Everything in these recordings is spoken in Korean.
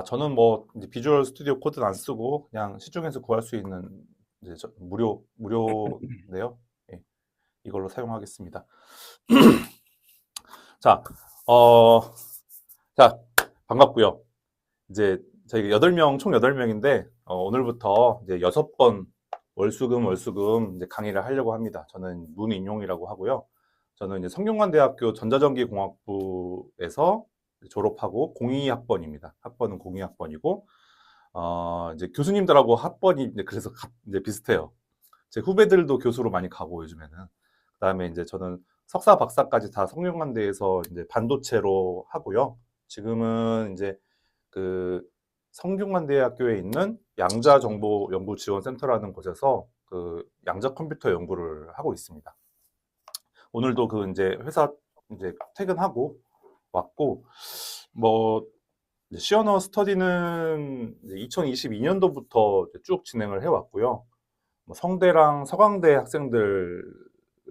저는 뭐 이제 비주얼 스튜디오 코드는 안 쓰고 그냥 시중에서 구할 수 있는 이제 무료인데요. 예, 이걸로 사용하겠습니다. 자, 어, 자, 반갑고요. 이제 저희가 8명, 총 8명인데 오늘부터 이제 6번 월수금 이제 강의를 하려고 합니다. 저는 문인용이라고 하고요. 저는 이제 성균관대학교 전자전기공학부에서 졸업하고 02학번입니다. 학번은 02학번이고 이제 교수님들하고 학번이 이제 그래서 이제 비슷해요. 제 후배들도 교수로 많이 가고 요즘에는. 그다음에 이제 저는 석사 박사까지 다 성균관대에서 이제 반도체로 하고요. 지금은 이제 그 성균관대학교에 있는 양자정보연구지원센터라는 곳에서 그 양자 컴퓨터 연구를 하고 있습니다. 오늘도 그 이제 회사 이제 퇴근하고 왔고 뭐 시어너 스터디는 2022년도부터 쭉 진행을 해왔고요. 뭐 성대랑 서강대 학생들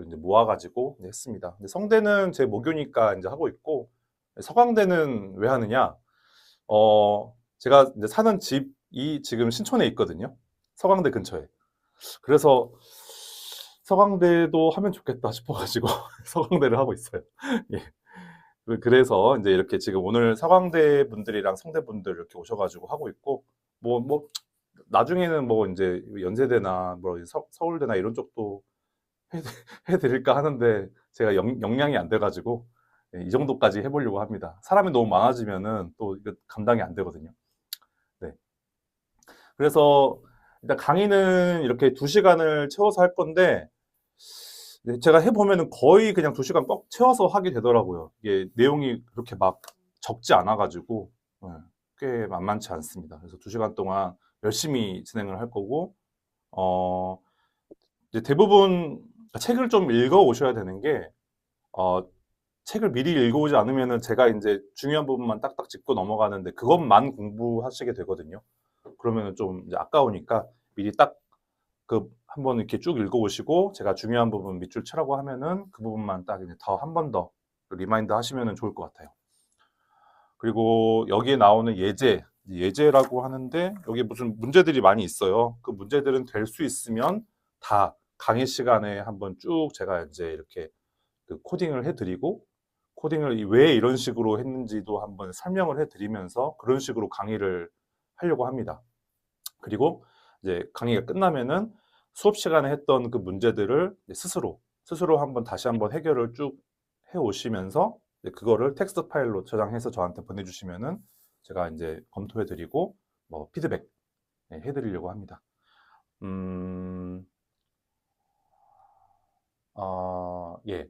이제 모아가지고 이제 했습니다. 근데 성대는 제 모교니까 이제 하고 있고 서강대는 왜 하느냐? 제가 이제 사는 집이 지금 신촌에 있거든요. 서강대 근처에. 그래서 서강대도 하면 좋겠다 싶어가지고 서강대를 하고 있어요. 예. 그래서 이제 이렇게 지금 오늘 서강대 분들이랑 성대 분들 이렇게 오셔가지고 하고 있고 뭐 나중에는 뭐 이제 연세대나 뭐 서울대나 이런 쪽도 해, 해드릴까 하는데 제가 역량이 안 돼가지고 이 정도까지 해보려고 합니다. 사람이 너무 많아지면은 또 이거 감당이 안 되거든요. 네. 그래서 일단 강의는 이렇게 2시간을 채워서 할 건데 제가 해보면은 거의 그냥 2시간 꽉 채워서 하게 되더라고요. 이게 내용이 그렇게 막 적지 않아가지고 꽤 만만치 않습니다. 그래서 2시간 동안 열심히 진행을 할 거고 어, 이제 대부분 책을 좀 읽어 오셔야 되는 게 어, 책을 미리 읽어오지 않으면은 제가 이제 중요한 부분만 딱딱 짚고 넘어가는데 그것만 공부하시게 되거든요. 그러면은 좀 이제 아까우니까 미리 딱 그 한번 이렇게 쭉 읽어오시고 제가 중요한 부분 밑줄 치라고 하면은 그 부분만 딱 이제 더 한 번 더 리마인드 하시면은 좋을 것 같아요. 그리고 여기에 나오는 예제라고 하는데 여기 무슨 문제들이 많이 있어요. 그 문제들은 될 수 있으면 다 강의 시간에 한번 쭉 제가 이제 이렇게 그 코딩을 해드리고 코딩을 왜 이런 식으로 했는지도 한번 설명을 해드리면서 그런 식으로 강의를 하려고 합니다. 그리고 이제 강의가 끝나면은 수업 시간에 했던 그 문제들을 스스로 한번 다시 한번 해결을 쭉 해 오시면서 그거를 텍스트 파일로 저장해서 저한테 보내주시면은 제가 이제 검토해드리고 뭐 피드백 해드리려고 합니다. 음, 예,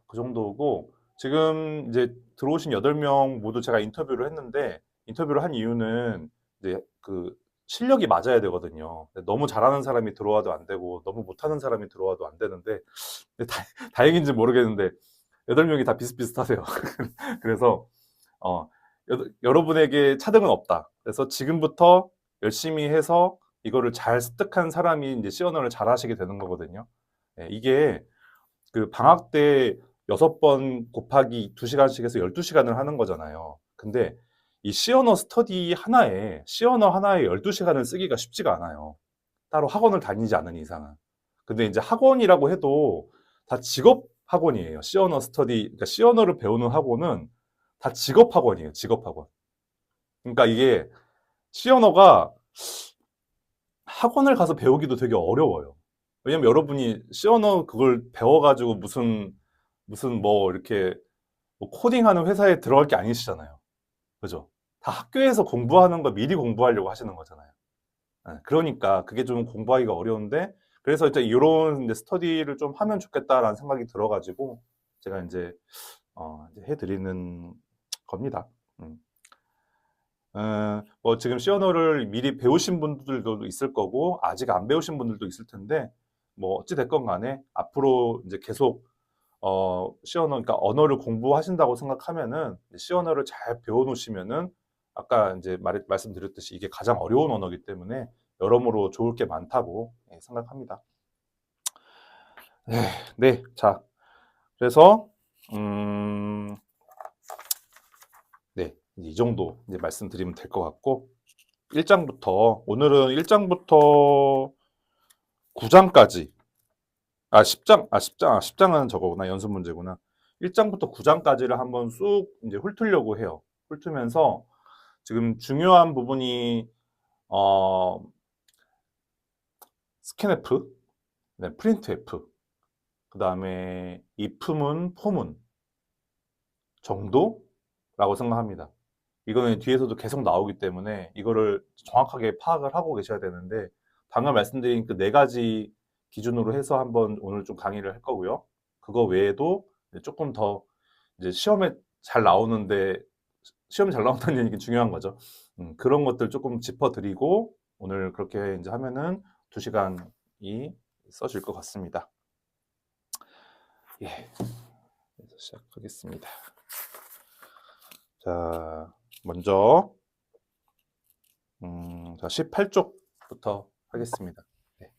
그 정도고 지금 이제 들어오신 8명 모두 제가 인터뷰를 했는데 인터뷰를 한 이유는 이제 그 실력이 맞아야 되거든요. 너무 잘하는 사람이 들어와도 안 되고 너무 못하는 사람이 들어와도 안 되는데 다행인지 모르겠는데 8명이 다 비슷비슷하세요. 그래서 여러분에게 차등은 없다. 그래서 지금부터 열심히 해서 이거를 잘 습득한 사람이 이제 시언어를 잘 하시게 되는 거거든요. 이게 그 방학 때 6번 곱하기 2시간씩 해서 12시간을 하는 거잖아요. 근데 이 시언어 하나에 12시간을 쓰기가 쉽지가 않아요. 따로 학원을 다니지 않는 이상은. 근데 이제 학원이라고 해도 다 직업 학원이에요. 시언어 스터디, 그러니까 시언어를 배우는 학원은 다 직업 학원이에요. 직업 학원. 그러니까 이게 시언어가 학원을 가서 배우기도 되게 어려워요. 왜냐면 여러분이 시언어 그걸 배워가지고 무슨 뭐 이렇게 뭐 코딩하는 회사에 들어갈 게 아니시잖아요. 그죠? 다 학교에서 공부하는 거 미리 공부하려고 하시는 거잖아요. 그러니까 그게 좀 공부하기가 어려운데 그래서 이제 이런 이제 스터디를 좀 하면 좋겠다라는 생각이 들어가지고 제가 이제 해드리는 겁니다. 음. 뭐 지금 시어너를 미리 배우신 분들도 있을 거고 아직 안 배우신 분들도 있을 텐데 뭐 어찌 됐건 간에 앞으로 이제 계속 시어너 그러니까 언어를 공부하신다고 생각하면은 시어너를 잘 배워놓으시면은 아까 이제 말씀드렸듯이 이게 가장 어려운 언어이기 때문에 여러모로 좋을 게 많다고 생각합니다. 네, 자 그래서 네 이 정도 이제 말씀드리면 될 것 같고, 1장부터, 오늘은 1장부터 9장까지, 10장은 저거구나. 연습 문제구나. 1장부터 9장까지를 한번 쑥 이제 훑으려고 해요. 훑으면서 지금 중요한 부분이, 스캔F, 네, 프린트F, 그 다음에 if문, for문 정도라고 생각합니다. 이거는 뒤에서도 계속 나오기 때문에 이거를 정확하게 파악을 하고 계셔야 되는데, 방금 말씀드린 그 네 가지 기준으로 해서 한번 오늘 좀 강의를 할 거고요. 그거 외에도 조금 더 이제 시험에 잘 나오는데, 시험이 잘 나온다는 얘기는 중요한 거죠. 그런 것들 조금 짚어드리고 오늘 그렇게 이제 하면은 2시간이 써질 것 같습니다. 예, 그래서 시작하겠습니다. 자, 먼저 자, 18쪽부터 하겠습니다. 네.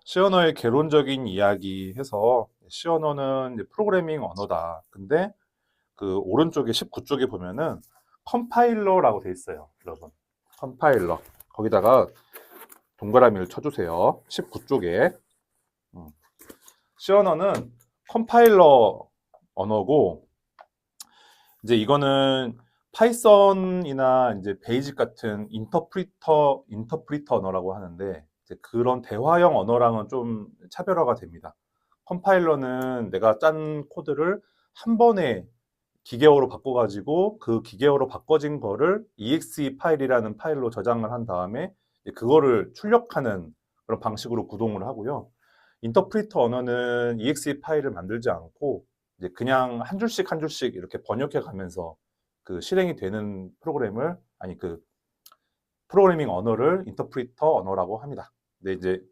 C 언어의 개론적인 이야기 해서, C 언어는 이제 프로그래밍 언어다. 근데 그 오른쪽에 19쪽에 보면은 컴파일러라고 돼 있어요. 여러분, 컴파일러. 거기다가 동그라미를 쳐주세요. 19쪽에. C 언어는 컴파일러 언어고, 이제 이거는 파이썬이나 이제 베이직 같은 인터프리터 언어라고 하는데, 이제 그런 대화형 언어랑은 좀 차별화가 됩니다. 컴파일러는 내가 짠 코드를 한 번에 기계어로 바꿔가지고 그 기계어로 바꿔진 거를 exe 파일이라는 파일로 저장을 한 다음에 그거를 출력하는 그런 방식으로 구동을 하고요. 인터프리터 언어는 exe 파일을 만들지 않고 이제 그냥 한 줄씩 한 줄씩 이렇게 번역해 가면서 그 실행이 되는 그 프로그래밍 언어를 인터프리터 언어라고 합니다. 근데 이제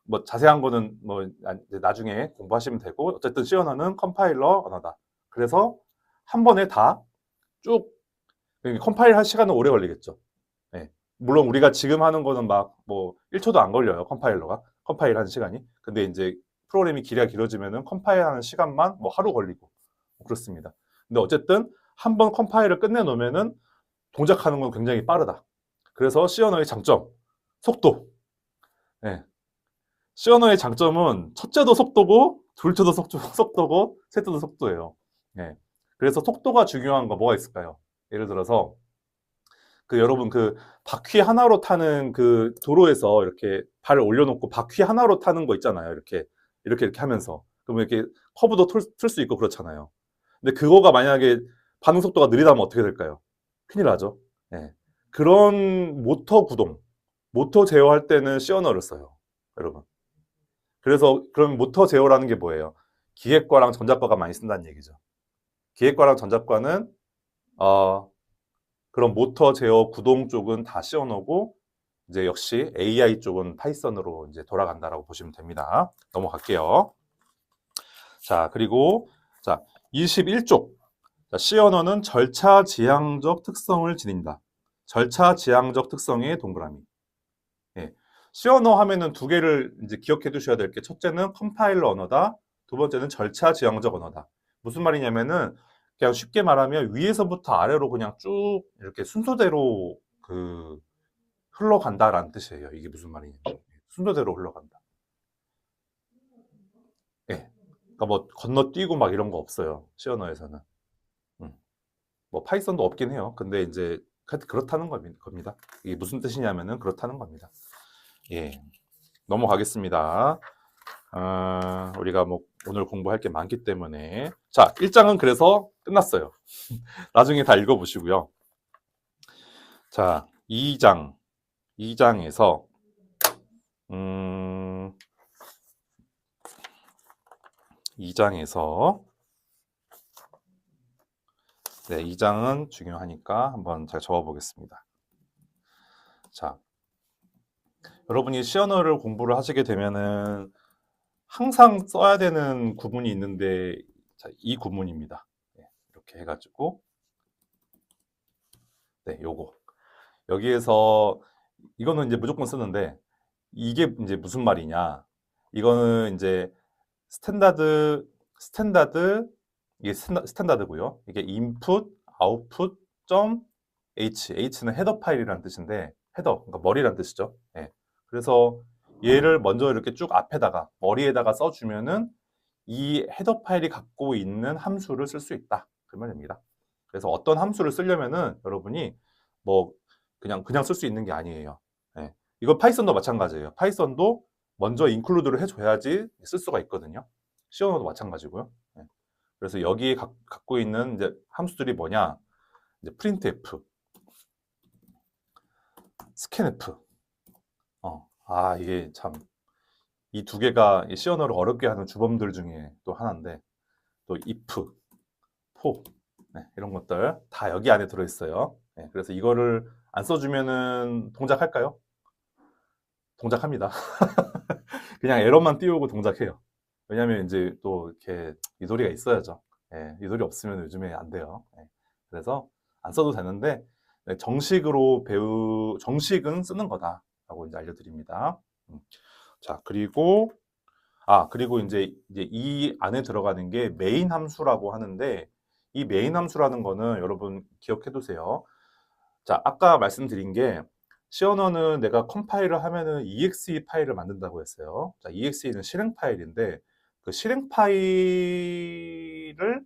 뭐 자세한 거는 뭐 이제 나중에 공부하시면 되고, 어쨌든 C 언어는 컴파일러 언어다. 그래서 한 번에 다 쭉 컴파일 할 시간은 오래 걸리겠죠. 네. 물론 우리가 지금 하는 거는 막 뭐 1초도 안 걸려요. 컴파일 하는 시간이. 근데 이제 프로그램이 길어지면은 컴파일 하는 시간만 뭐 하루 걸리고 그렇습니다. 근데 어쨌든 한 번 컴파일을 끝내 놓으면은 동작하는 건 굉장히 빠르다. 그래서 C 언어의 장점, 속도. 네. C 언어의 장점은 첫째도 속도고, 둘째도 속도고, 셋째도 속도예요. 네. 그래서 속도가 중요한 거 뭐가 있을까요? 예를 들어서 그 여러분 그 바퀴 하나로 타는 그 도로에서 이렇게 발을 올려놓고 바퀴 하나로 타는 거 있잖아요. 이렇게 하면서 그러면 이렇게 커브도 틀 수 있고 그렇잖아요. 근데 그거가 만약에 반응 속도가 느리다면 어떻게 될까요? 큰일 나죠. 네. 그런 모터 제어할 때는 C 언어를 써요, 여러분. 그래서 그럼 모터 제어라는 게 뭐예요? 기획과랑 전자과가 많이 쓴다는 얘기죠. 기획과랑 전자과는 그럼 모터 제어 구동 쪽은 다 C 언어고, 이제 역시 AI 쪽은 파이썬으로 이제 돌아간다라고 보시면 됩니다. 넘어갈게요. 자, 그리고 자, 21쪽. 자, C 언어는 절차 지향적 특성을 지닌다. 절차 지향적 특성의 동그라미. 예. C 언어 하면은 두 개를 이제 기억해 두셔야 될 게, 첫째는 컴파일러 언어다. 두 번째는 절차 지향적 언어다. 무슨 말이냐면은 그냥 쉽게 말하면 위에서부터 아래로 그냥 쭉 이렇게 순서대로 그 흘러간다라는 뜻이에요. 이게 무슨 말이냐면 순서대로 흘러간다. 예. 그러니까 뭐 건너뛰고 막 이런 거 없어요. C 언어에서는. 뭐 파이썬도 없긴 해요. 근데 이제 그렇다는 겁니다. 이게 무슨 뜻이냐면은 그렇다는 겁니다. 예. 넘어가겠습니다. 우리가 뭐 오늘 공부할 게 많기 때문에. 자, 1장은 그래서 끝났어요. 나중에 다 읽어보시고요. 자, 2장에서 음, 2장에서 네, 2장은 중요하니까 한번 잘 적어보겠습니다. 자, 여러분이 C 언어를 공부를 하시게 되면은 항상 써야 되는 구문이 있는데, 자, 이 구문입니다. 네, 이렇게 해가지고 네, 요거 여기에서 이거는 이제 무조건 쓰는데, 이게 이제 무슨 말이냐? 이거는 이제 스탠다드 이게 스탠다드고요. 이게 인풋, 아웃풋, h는 헤더 파일이라는 뜻인데 헤더, 그러니까 머리란 뜻이죠. 예. 그래서 얘를 먼저 이렇게 쭉 앞에다가 머리에다가 써주면은 이 헤더 파일이 갖고 있는 함수를 쓸 수 있다. 그 말입니다. 그래서 어떤 함수를 쓰려면은 여러분이 뭐 그냥 쓸 수 있는 게 아니에요. 예. 이거 파이썬도 마찬가지예요. 파이썬도 먼저 인클루드를 해줘야지 쓸 수가 있거든요. 시어너도 마찬가지고요. 예. 그래서 여기에 갖고 있는 이제 함수들이 뭐냐? 이제 printf, scanf. 이게 참 이 두 개가 시 언어를 어렵게 하는 주범들 중에 또 하나인데 또 if, for 이런 것들 다 여기 안에 들어있어요. 그래서 이거를 안 써주면은 동작할까요? 동작합니다. 그냥 에러만 띄우고 동작해요. 왜냐하면 이제 또 이렇게 유도리가 있어야죠. 유도리 없으면 요즘에 안 돼요. 그래서 안 써도 되는데 정식은 쓰는 거다라고 이제 알려드립니다. 자, 그리고 이제 이 안에 들어가는 게 메인 함수라고 하는데 이 메인 함수라는 거는 여러분 기억해 두세요. 자, 아까 말씀드린 게 C 언어는 내가 컴파일을 하면은 exe 파일을 만든다고 했어요. 자, exe는 실행 파일인데 그 실행 파일을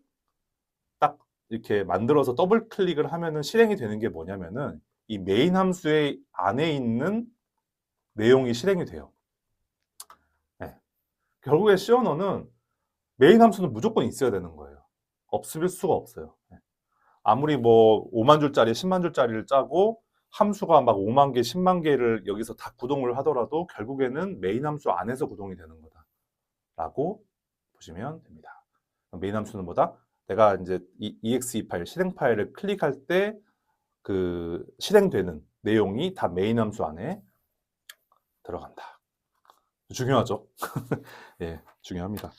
딱 이렇게 만들어서 더블 클릭을 하면은 실행이 되는 게 뭐냐면은 이 메인 함수의 안에 있는 내용이 실행이 돼요. 결국에 C 언어는 메인 함수는 무조건 있어야 되는 거예요. 없을 수가 없어요. 아무리 뭐 5만 줄짜리, 10만 줄짜리를 짜고 함수가 막 5만 개, 10만 개를 여기서 다 구동을 하더라도 결국에는 메인 함수 안에서 구동이 되는 거다라고 보시면 됩니다. 메인 함수는 뭐다? 내가 이제 이 exe 파일, 실행 파일을 클릭할 때 그 실행되는 내용이 다 메인 함수 안에 들어간다. 중요하죠? 예, 중요합니다.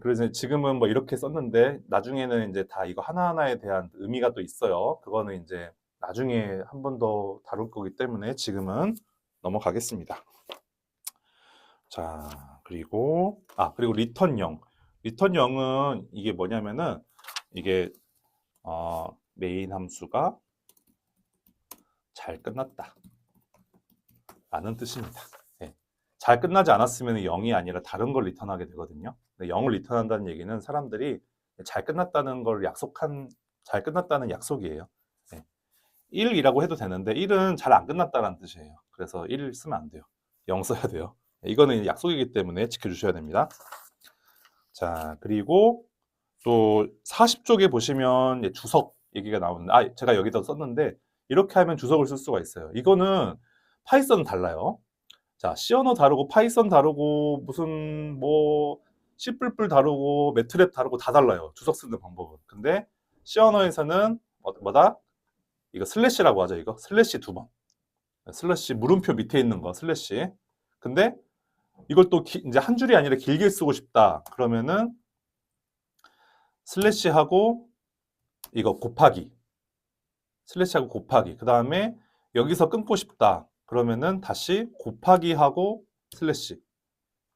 그래서 지금은 뭐 이렇게 썼는데 나중에는 이제 다 이거 하나하나에 대한 의미가 또 있어요. 그거는 이제 나중에 한 번 더 다룰 거기 때문에 지금은 넘어가겠습니다. 자, 그리고 리턴0. 리턴0은 이게 뭐냐면은 이게 메인 함수가 잘 끝났다 라는 뜻입니다. 잘 끝나지 않았으면 0이 아니라 다른 걸 리턴하게 되거든요. 0을 리턴한다는 얘기는 사람들이 잘 끝났다는 걸 잘 끝났다는 약속이에요. 1이라고 해도 되는데 1은 잘 안 끝났다는 뜻이에요. 그래서 1 쓰면 안 돼요. 0 써야 돼요. 이거는 약속이기 때문에 지켜주셔야 됩니다. 자, 그리고 또 40쪽에 보시면 주석 얘기가 나오는데 제가 여기다 썼는데 이렇게 하면 주석을 쓸 수가 있어요. 이거는 파이썬은 달라요. 자, C 언어 다르고 파이썬 다르고 무슨 뭐 C++ 다르고 매트랩 다르고 다 달라요. 주석 쓰는 방법은. 근데 C 언어에서는 뭐다? 이거 슬래시라고 하죠. 이거 슬래시 2번. 슬래시 물음표 밑에 있는 거 슬래시. 근데 이걸 또 이제 한 줄이 아니라 길게 쓰고 싶다. 그러면은 슬래시하고 이거 곱하기. 슬래시하고 곱하기. 그 다음에 여기서 끊고 싶다. 그러면은 다시 곱하기 하고 슬래시.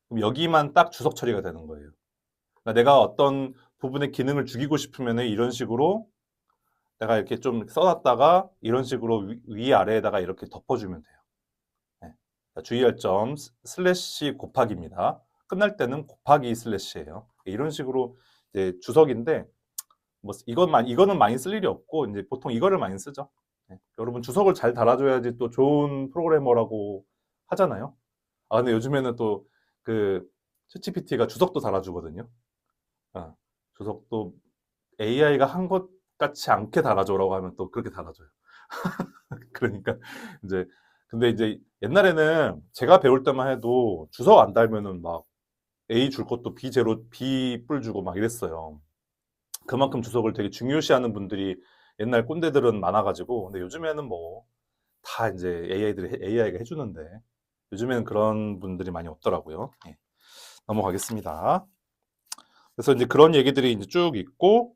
그럼 여기만 딱 주석 처리가 되는 거예요. 그러니까 내가 어떤 부분의 기능을 죽이고 싶으면 이런 식으로 내가 이렇게 좀 써놨다가 이런 식으로 위아래에다가 이렇게 덮어주면 돼요. 주의할 점 슬래시 곱하기입니다. 끝날 때는 곱하기 슬래시예요. 이런 식으로 이제 주석인데 뭐 이거는 많이 쓸 일이 없고 이제 보통 이거를 많이 쓰죠. 여러분 주석을 잘 달아줘야지 또 좋은 프로그래머라고 하잖아요. 근데 요즘에는 또 그 챗GPT가 주석도 달아주거든요. 주석도 AI가 한 것 같이 않게 달아줘라고 하면 또 그렇게 달아줘요. 그러니까 이제 근데 이제 옛날에는 제가 배울 때만 해도 주석 안 달면은 막 A 줄 것도 B 뿔 주고 막 이랬어요. 그만큼 주석을 되게 중요시하는 분들이 옛날 꼰대들은 많아가지고 근데 요즘에는 뭐 다 이제 AI가 해주는데 요즘에는 그런 분들이 많이 없더라고요. 넘어가겠습니다. 그래서 이제 그런 얘기들이 이제 쭉 있고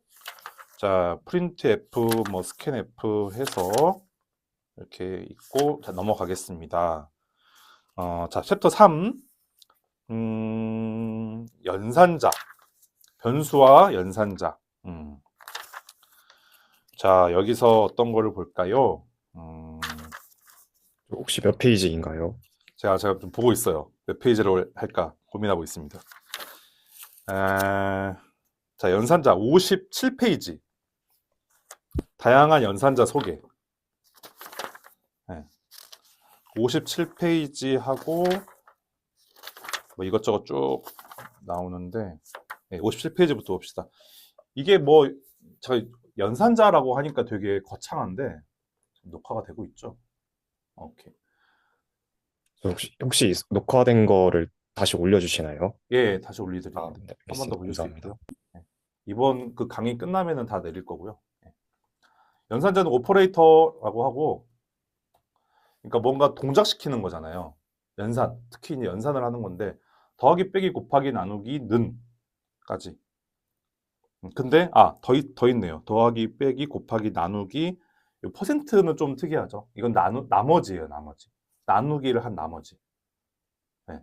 자 printf 뭐 scanf 해서 이렇게 있고 자 넘어가겠습니다. 자 챕터 3 연산자 변수와 연산자 자, 여기서 어떤 거를 볼까요? 음, 혹시 몇 페이지인가요? 제가 좀 보고 있어요. 몇 페이지로 할까 고민하고 있습니다. 자, 연산자 57페이지. 다양한 연산자 소개. 네. 57페이지하고 뭐 이것저것 쭉 나오는데, 네, 57페이지부터 봅시다. 이게 뭐, 저 연산자라고 하니까 되게 거창한데, 녹화가 되고 있죠? 오케이. 혹시 녹화된 거를 다시 올려주시나요? 예, 다시 아, 올려드립니다. 네, 한 번 더 알겠습니다. 올릴 수 감사합니다. 있고요. 네. 이번 그 강의 끝나면은 다 내릴 거고요. 네. 연산자는 오퍼레이터라고 하고, 그러니까 뭔가 동작시키는 거잖아요. 연산, 특히 이제 연산을 하는 건데, 더하기, 빼기, 곱하기, 나누기, 는까지. 근데, 더 있네요. 더하기, 빼기, 곱하기, 나누기, 이 퍼센트는 좀 특이하죠. 이건 나머지예요, 나머지. 나누기를 한 나머지. 네.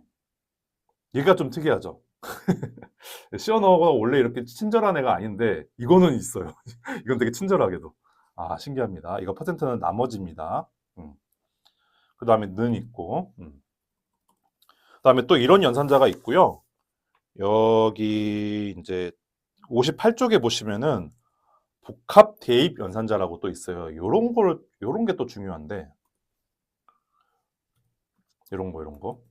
얘가 좀 특이하죠. 시어너가 원래 이렇게 친절한 애가 아닌데, 이거는 있어요. 이건 되게 친절하게도. 아, 신기합니다. 이거 퍼센트는 나머지입니다. 그 다음에 는 있고, 그 다음에 또 이런 연산자가 있고요. 여기 이제 58쪽에 보시면은 복합 대입 연산자라고 또 있어요. 요런 게 또 중요한데, 이런 거.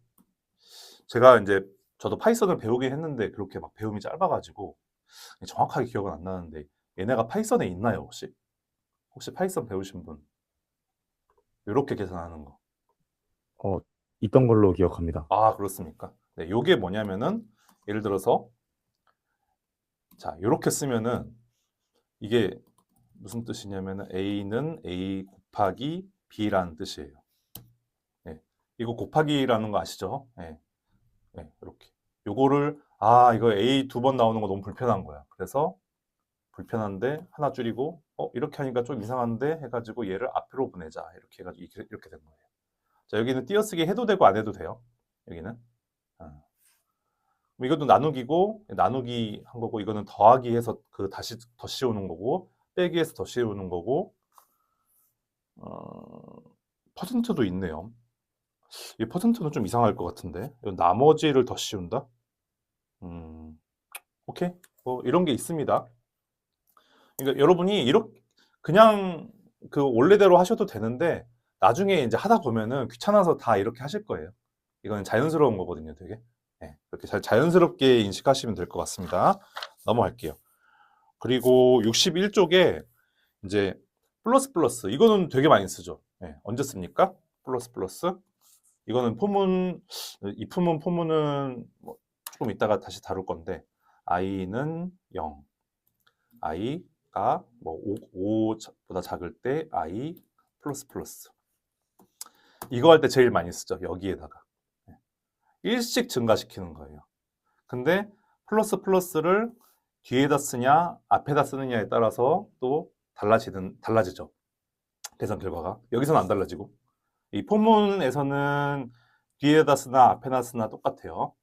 제가 이제 저도 파이썬을 배우긴 했는데 그렇게 막 배움이 짧아가지고 정확하게 기억은 안 나는데 얘네가 파이썬에 있나요, 혹시? 혹시 파이썬 배우신 분? 이렇게 계산하는 거. 어, 있던 걸로 기억합니다. 아, 그렇습니까? 네, 요게 뭐냐면은 예를 들어서 자, 요렇게 쓰면은 이게 무슨 뜻이냐면은 A는 A 곱하기 B라는 뜻이에요. 네, 이거 곱하기라는 거 아시죠? 네, 네, 이렇게. 요거를 이거 A 두 번 나오는 거 너무 불편한 거야. 그래서 불편한데 하나 줄이고 이렇게 하니까 좀 이상한데 해가지고 얘를 앞으로 보내자 이렇게 해가지고 이렇게 된 거예요. 자, 여기는 띄어쓰기 해도 되고 안 해도 돼요. 여기는. 이것도 나누기고 나누기 한 거고 이거는 더하기 해서 그 다시 더 씌우는 거고 빼기 해서 더 씌우는 거고 어, 퍼센트도 있네요. 이 퍼센트는 좀 이상할 것 같은데 이건 나머지를 더 씌운다? 오케이 뭐 이런 게 있습니다. 그러니까 여러분이 이렇게 그냥 그 원래대로 하셔도 되는데 나중에 이제 하다 보면은 귀찮아서 다 이렇게 하실 거예요. 이건 자연스러운 거거든요, 되게. 네, 그렇게 자연스럽게 인식하시면 될 것 같습니다. 넘어갈게요. 그리고 61쪽에 이제 플러스 이거는 되게 많이 쓰죠. 네, 언제 씁니까? 플러스 이거는 포문 이 포문은 뭐 조금 이따가 다시 다룰 건데 i는 0 i가 뭐 5보다 작을 때 i 플러스 이거 할 때 제일 많이 쓰죠. 여기에다가 일씩 증가시키는 거예요. 근데 플러스를 뒤에다 쓰냐 앞에다 쓰느냐에 따라서 또 달라지죠. 계산 결과가 여기서는 안 달라지고 이 포문에서는 뒤에다 쓰나 앞에다 쓰나 똑같아요.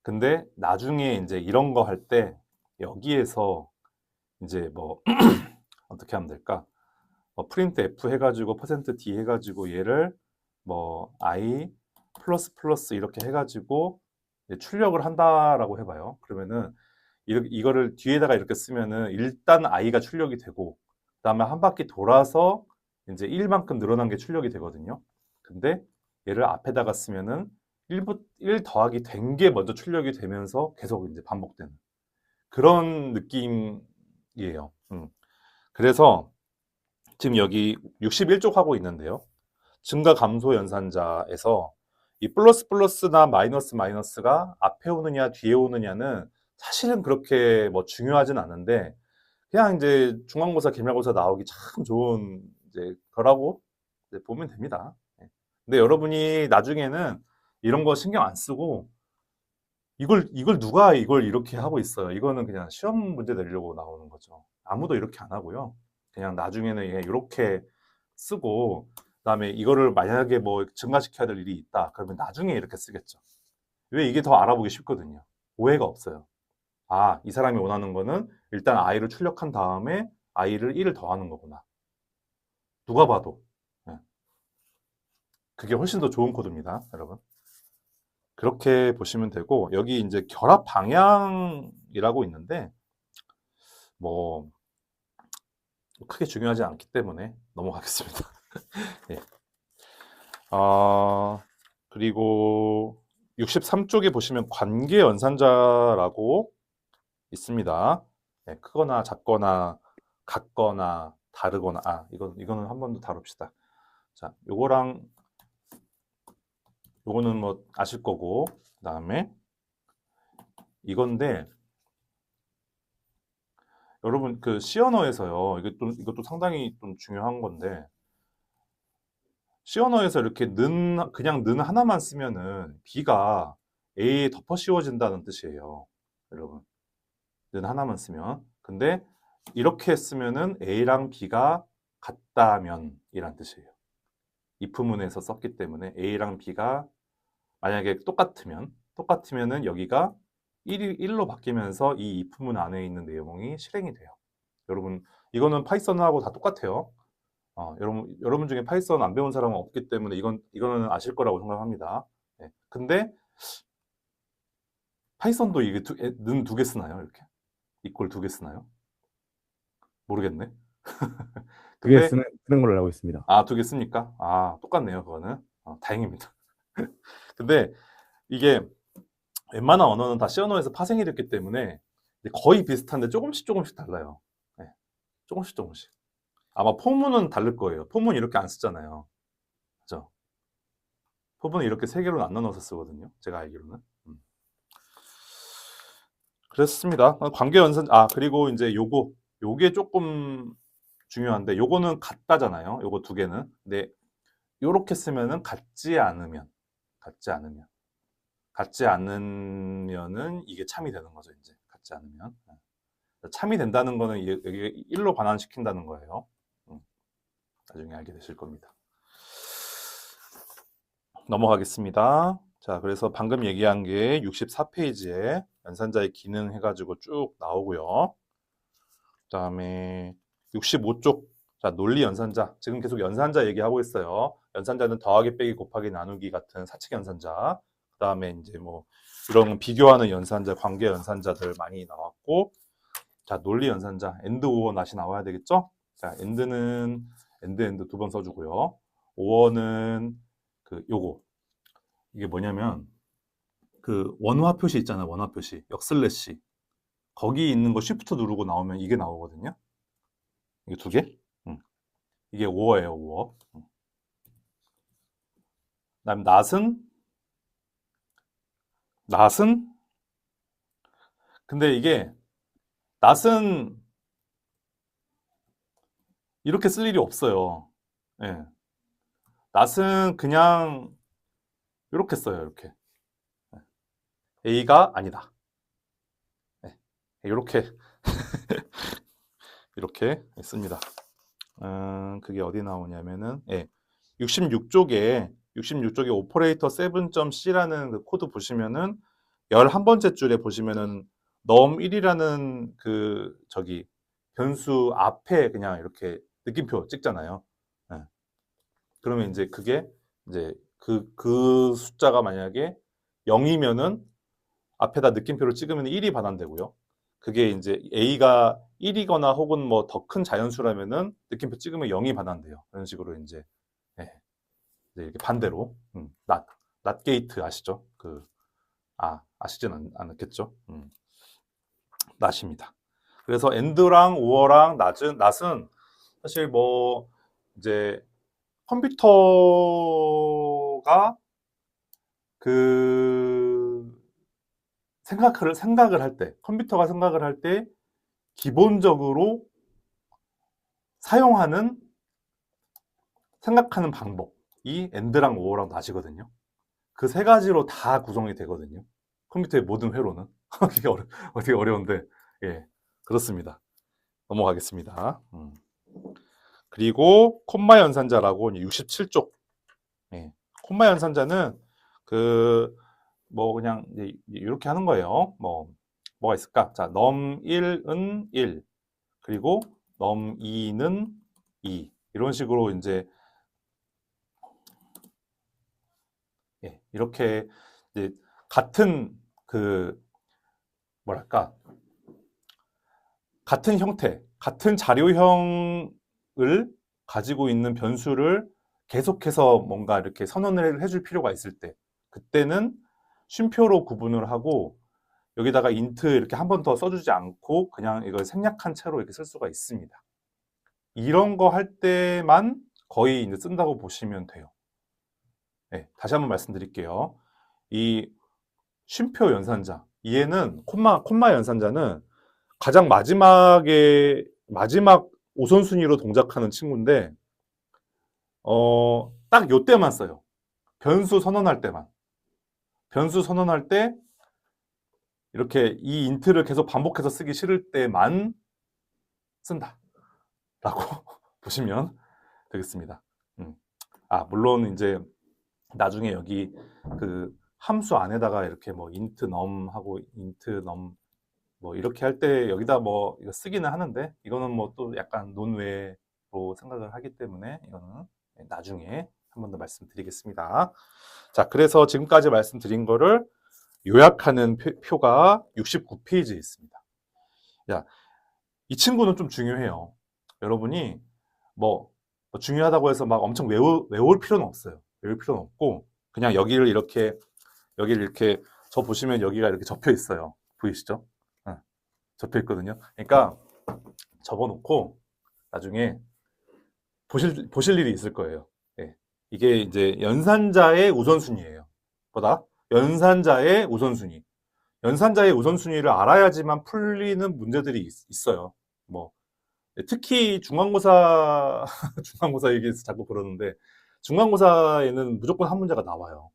근데 나중에 이제 이런 거 할 때 여기에서 이제 뭐 어떻게 하면 될까? 프린트 F 해가지고 퍼센트 %D 해가지고 얘를 뭐 I 플러스 이렇게 해가지고 출력을 한다라고 해봐요. 그러면은 이거를 뒤에다가 이렇게 쓰면은 일단 I가 출력이 되고 그다음에 한 바퀴 돌아서 이제 1만큼 늘어난 게 출력이 되거든요. 근데 얘를 앞에다가 쓰면은 1 더하기 된 게 먼저 출력이 되면서 계속 이제 반복되는 그런 느낌이에요. 그래서 지금 여기 61쪽 하고 있는데요. 증가 감소 연산자에서 이 플러스나 마이너스가 앞에 오느냐 뒤에 오느냐는 사실은 그렇게 뭐 중요하진 않은데 그냥 이제 중간고사, 기말고사 나오기 참 좋은 이제 거라고 이제 보면 됩니다. 근데 여러분이 나중에는 이런 거 신경 안 쓰고 이걸 누가 이걸 이렇게 하고 있어요. 이거는 그냥 시험 문제 내려고 나오는 거죠. 아무도 이렇게 안 하고요. 그냥 나중에는 이렇게 쓰고 그다음에 이거를 만약에 뭐 증가시켜야 될 일이 있다. 그러면 나중에 이렇게 쓰겠죠. 왜 이게 더 알아보기 쉽거든요. 오해가 없어요. 이 사람이 원하는 거는 일단 i를 출력한 다음에 i를 1을 더하는 거구나. 누가 봐도. 예. 그게 훨씬 더 좋은 코드입니다, 여러분. 그렇게 보시면 되고, 여기 이제 결합 방향이라고 있는데, 뭐, 크게 중요하지 않기 때문에 넘어가겠습니다. 예. 그리고 63쪽에 보시면 관계 연산자라고 있습니다. 예, 크거나 작거나 같거나 다르거나, 이거는 한 번 더 다룹시다. 자, 요거는 뭐 아실 거고, 그 다음에 이건데, 여러분 그 C 언어에서요, 이것도 상당히 좀 중요한 건데, C 언어에서 이렇게 그냥 는 하나만 쓰면은 B가 A에 덮어 씌워진다는 뜻이에요. 여러분. 는 하나만 쓰면. 근데 이렇게 쓰면은 A랑 B가 같다면 이란 뜻이에요. if문에서 썼기 때문에 A랑 B가 만약에 똑같으면은 여기가 1로 바뀌면서 이 if문 안에 있는 내용이 실행이 돼요. 여러분, 이거는 파이썬하고 다 똑같아요. 여러분 중에 파이썬 안 배운 사람은 없기 때문에 이거는 아실 거라고 생각합니다. 네. 근데 파이썬도 이게 는 두 개 쓰나요? 이렇게? 이퀄 두 개 쓰나요? 모르겠네. 그게 근데 쓰는 걸로 알고 있습니다. 두 개 씁니까? 똑같네요. 그거는. 다행입니다. 근데 이게 웬만한 언어는 다 C 언어에서 파생이 됐기 때문에 거의 비슷한데 조금씩 달라요. 네. 조금씩. 아마 포문은 다를 거예요. 포문 이렇게 안 쓰잖아요. 그죠? 포문은 이렇게 세 개로 안 나눠서 쓰거든요. 제가 알기로는. 그렇습니다. 관계 연산, 그리고 이제 요게 조금 중요한데, 요거는 같다잖아요. 요거 두 개는. 근데 요렇게 쓰면은 같지 않으면은 이게 참이 되는 거죠, 이제. 같지 않으면. 참이 된다는 거는 여기 1로 반환시킨다는 거예요. 나중에 알게 되실 겁니다. 넘어가겠습니다. 자, 그래서 방금 얘기한 게 64페이지에 연산자의 기능 해가지고 쭉 나오고요. 그 다음에 65쪽, 자, 논리 연산자. 지금 계속 연산자 얘기하고 있어요. 연산자는 더하기, 빼기, 곱하기, 나누기 같은 사칙 연산자. 그 다음에 이제 뭐 이런 비교하는 연산자, 관계 연산자들 많이 나왔고, 자, 논리 연산자, 엔드, 오어 다시 나와야 되겠죠? 자, 엔드는 엔드 두 번 써주고요. 오어는 이게 뭐냐면 그 원화 표시 있잖아요. 원화 표시, 역슬래시. 거기 있는 거 쉬프트 누르고 나오면 이게 나오거든요. 이게 두 개. 이게 오어예요, 오어. 그다음 낫은 근데 이게 낫은 이렇게 쓸 일이 없어요. 예. 낫은 그냥 이렇게 써요, 이렇게. A가 아니다. 예. 이렇게 이렇게 씁니다. 그게 어디 나오냐면은 66쪽에 오퍼레이터 7.c라는 그 코드 보시면은 11번째 줄에 보시면은 num1이라는 그 변수 앞에 그냥 이렇게 느낌표 찍잖아요. 예. 그러면 이제 그게 이제 그 숫자가 만약에 0이면은 앞에다 느낌표를 찍으면 1이 반환되고요. 그게 이제 A가 1이거나 혹은 뭐 더 큰 자연수라면은 느낌표 찍으면 0이 반환돼요. 그런 식으로 이제, 이제 이렇게 반대로 낫 게이트 아시죠? 아시진 않겠죠? 낫입니다. 그래서 엔드랑 오어랑 낫은 사실 뭐 이제 컴퓨터가 생각을 할 때, 컴퓨터가 생각을 할 때 기본적으로 생각하는 방법이 엔드랑 오어랑 낫이거든요. 그 세 가지로 다 구성이 되거든요. 컴퓨터의 모든 회로는. 되게 어려운데, 예, 그렇습니다. 넘어가겠습니다. 그리고 콤마 연산자라고 67쪽. 예, 콤마 연산자는 그냥 이렇게 하는 거예요. 뭐가 있을까? 자, num1은 1, 그리고 num2는 2 이런 식으로 이제 이렇게 이제 같은 그 뭐랄까 같은 형태, 같은 자료형을 가지고 있는 변수를 계속해서 뭔가 이렇게 선언을 해줄 필요가 있을 때, 그때는 쉼표로 구분을 하고 여기다가 int 이렇게 한 번 더 써주지 않고 그냥 이걸 생략한 채로 이렇게 쓸 수가 있습니다. 이런 거 할 때만 거의 이제 쓴다고 보시면 돼요. 네, 다시 한번 말씀드릴게요. 이 쉼표 연산자, 얘는 콤마 연산자는 가장 마지막 우선순위로 동작하는 친구인데, 딱 요때만 써요. 변수 선언할 때만. 변수 선언할 때, 이렇게 이 인트를 계속 반복해서 쓰기 싫을 때만 쓴다. 라고 보시면 되겠습니다. 물론 이제 나중에 여기 그 함수 안에다가 이렇게 뭐 int num 하고 int num 뭐 이렇게 할 때 여기다 뭐 이거 쓰기는 하는데 이거는 뭐 또 약간 논외로 생각을 하기 때문에 이거는 나중에 한 번 더 말씀드리겠습니다. 자, 그래서 지금까지 말씀드린 거를 요약하는 표가 69페이지에 있습니다. 야, 이 친구는 좀 중요해요. 여러분이 뭐 중요하다고 해서 막 엄청 외울 필요는 없어요. 외울 필요는 없고 그냥 여기를 이렇게 저 보시면 여기가 이렇게 접혀 있어요. 보이시죠? 접혀 있거든요. 그러니까 접어놓고 나중에 보실 일이 있을 거예요. 예. 이게 이제 연산자의 우선순위예요. 보다 연산자의 우선순위. 연산자의 우선순위를 알아야지만 풀리는 문제들이 있어요. 뭐 특히 중간고사 중간고사 얘기해서 자꾸 그러는데 중간고사에는 무조건 한 문제가 나와요.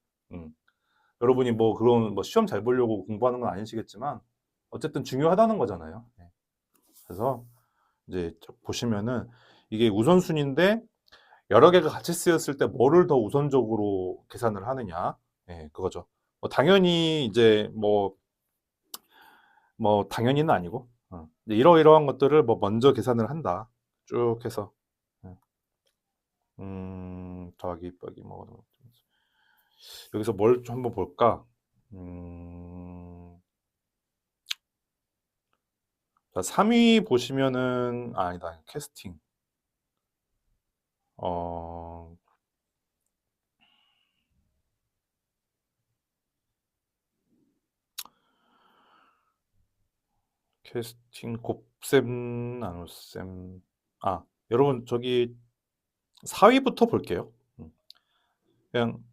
여러분이 뭐 그런 뭐 시험 잘 보려고 공부하는 건 아니시겠지만 어쨌든 중요하다는 거잖아요. 그래서 이제 보시면은 이게 우선순위인데 여러 개가 같이 쓰였을 때 뭐를 더 우선적으로 계산을 하느냐, 그거죠. 뭐 당연히 이제 뭐 당연히는 아니고 이러이러한 것들을 뭐 먼저 계산을 한다. 쭉 해서 더하기 빼기 뭐 여기서 뭘 좀 한번 볼까? 자, 3위 보시면은 아니다. 캐스팅. 캐스팅 곱셈 나눗셈. 여러분 저기 4위부터 볼게요. 그냥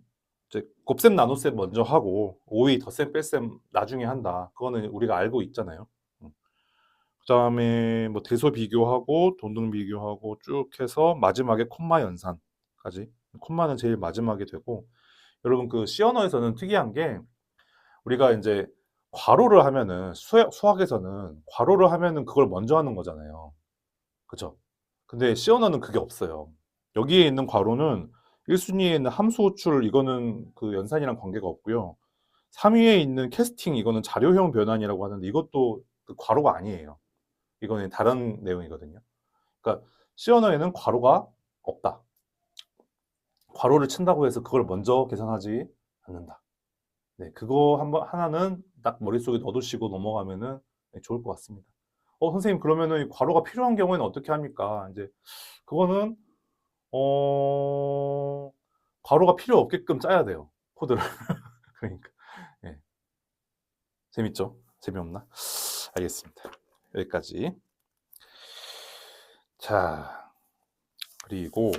이제 곱셈 나눗셈 먼저 하고 5위 덧셈 뺄셈 나중에 한다. 그거는 우리가 알고 있잖아요. 그다음에 뭐 대소 비교하고 동등 비교하고 쭉 해서 마지막에 콤마 연산까지. 콤마는 제일 마지막에 되고 여러분 그 C 언어에서는 특이한 게 우리가 이제 괄호를 하면은 수학에서는 괄호를 하면은 그걸 먼저 하는 거잖아요. 그죠? 근데 C 언어는 그게 없어요. 여기에 있는 괄호는 1순위에 있는 함수 호출 이거는 그 연산이랑 관계가 없고요. 3위에 있는 캐스팅 이거는 자료형 변환이라고 하는데 이것도 그 괄호가 아니에요. 이거는 다른 내용이거든요. 그러니까 C 언어에는 괄호가 없다. 괄호를 친다고 해서 그걸 먼저 계산하지 않는다. 네, 그거 하나는 딱 머릿속에 넣어두시고 넘어가면은 좋을 것 같습니다. 선생님, 그러면은 괄호가 필요한 경우에는 어떻게 합니까? 이제, 그거는, 괄호가 필요 없게끔 짜야 돼요. 코드를. 그러니까. 예. 재밌죠? 재미없나? 알겠습니다. 여기까지. 자, 그리고,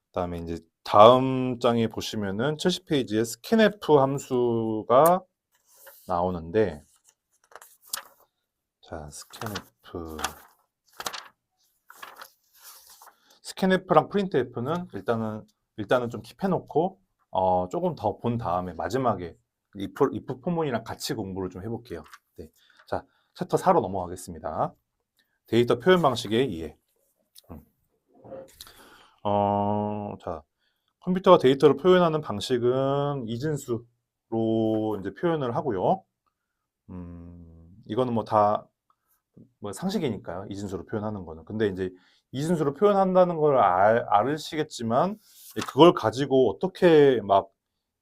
그다음에 이제 다음 장에 보시면은 70페이지에 scanf 함수가 나오는데, 자, scanf랑 printf는 일단은 좀 킵해놓고 조금 더 본 다음에 마지막에 if 포문이랑 같이 공부를 좀 해볼게요. 네. 자, 챕터 4로 넘어가겠습니다. 데이터 표현 방식의 이해. 자, 컴퓨터가 데이터를 표현하는 방식은 이진수로 이제 표현을 하고요. 이거는 뭐 다 뭐 상식이니까요. 이진수로 표현하는 거는. 근데 이제 이진수로 표현한다는 걸 알으시겠지만 그걸 가지고 어떻게 막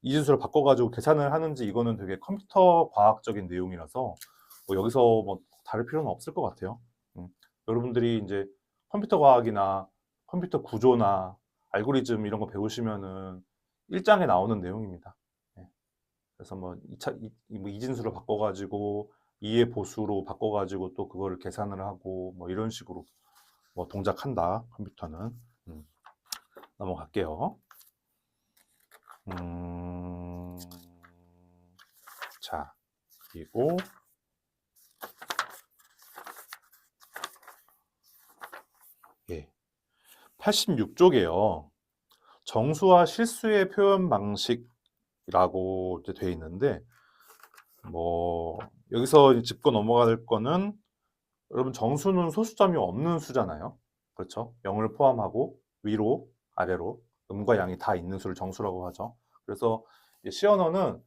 이진수를 바꿔가지고 계산을 하는지 이거는 되게 컴퓨터 과학적인 내용이라서 뭐 여기서 뭐 다룰 필요는 없을 것 같아요. 여러분들이 이제 컴퓨터 과학이나 컴퓨터 구조나 알고리즘 이런 거 배우시면은 1장에 나오는 내용입니다. 예. 그래서 뭐 이진수로 바꿔가지고 2의 보수로 바꿔가지고 또 그거를 계산을 하고 뭐 이런 식으로 뭐 동작한다 컴퓨터는. 넘어갈게요. 자, 그리고 예, 86쪽에요. 정수와 실수의 표현 방식이라고 이제 되어 있는데 뭐 여기서 짚고 넘어갈 거는 여러분 정수는 소수점이 없는 수잖아요. 그렇죠? 0을 포함하고 위로, 아래로 음과 양이 다 있는 수를 정수라고 하죠. 그래서 시언어는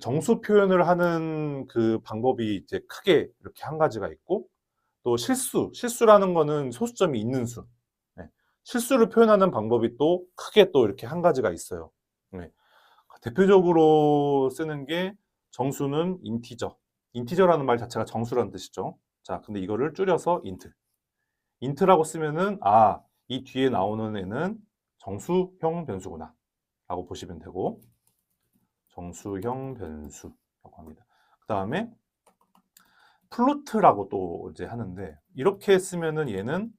정수 표현을 하는 그 방법이 이제 크게 이렇게 한 가지가 있고 또 실수라는 거는 소수점이 있는 수. 네. 실수를 표현하는 방법이 또 크게 또 이렇게 한 가지가 있어요. 네. 대표적으로 쓰는 게 정수는 인티저. 인티저라는 말 자체가 정수라는 뜻이죠. 자, 근데 이거를 줄여서 인트. 인트라고 쓰면은 이 뒤에 나오는 애는 정수형 변수구나 라고 보시면 되고 정수형 변수라고 합니다. 그 다음에 플로트라고 또 이제 하는데 이렇게 쓰면은 얘는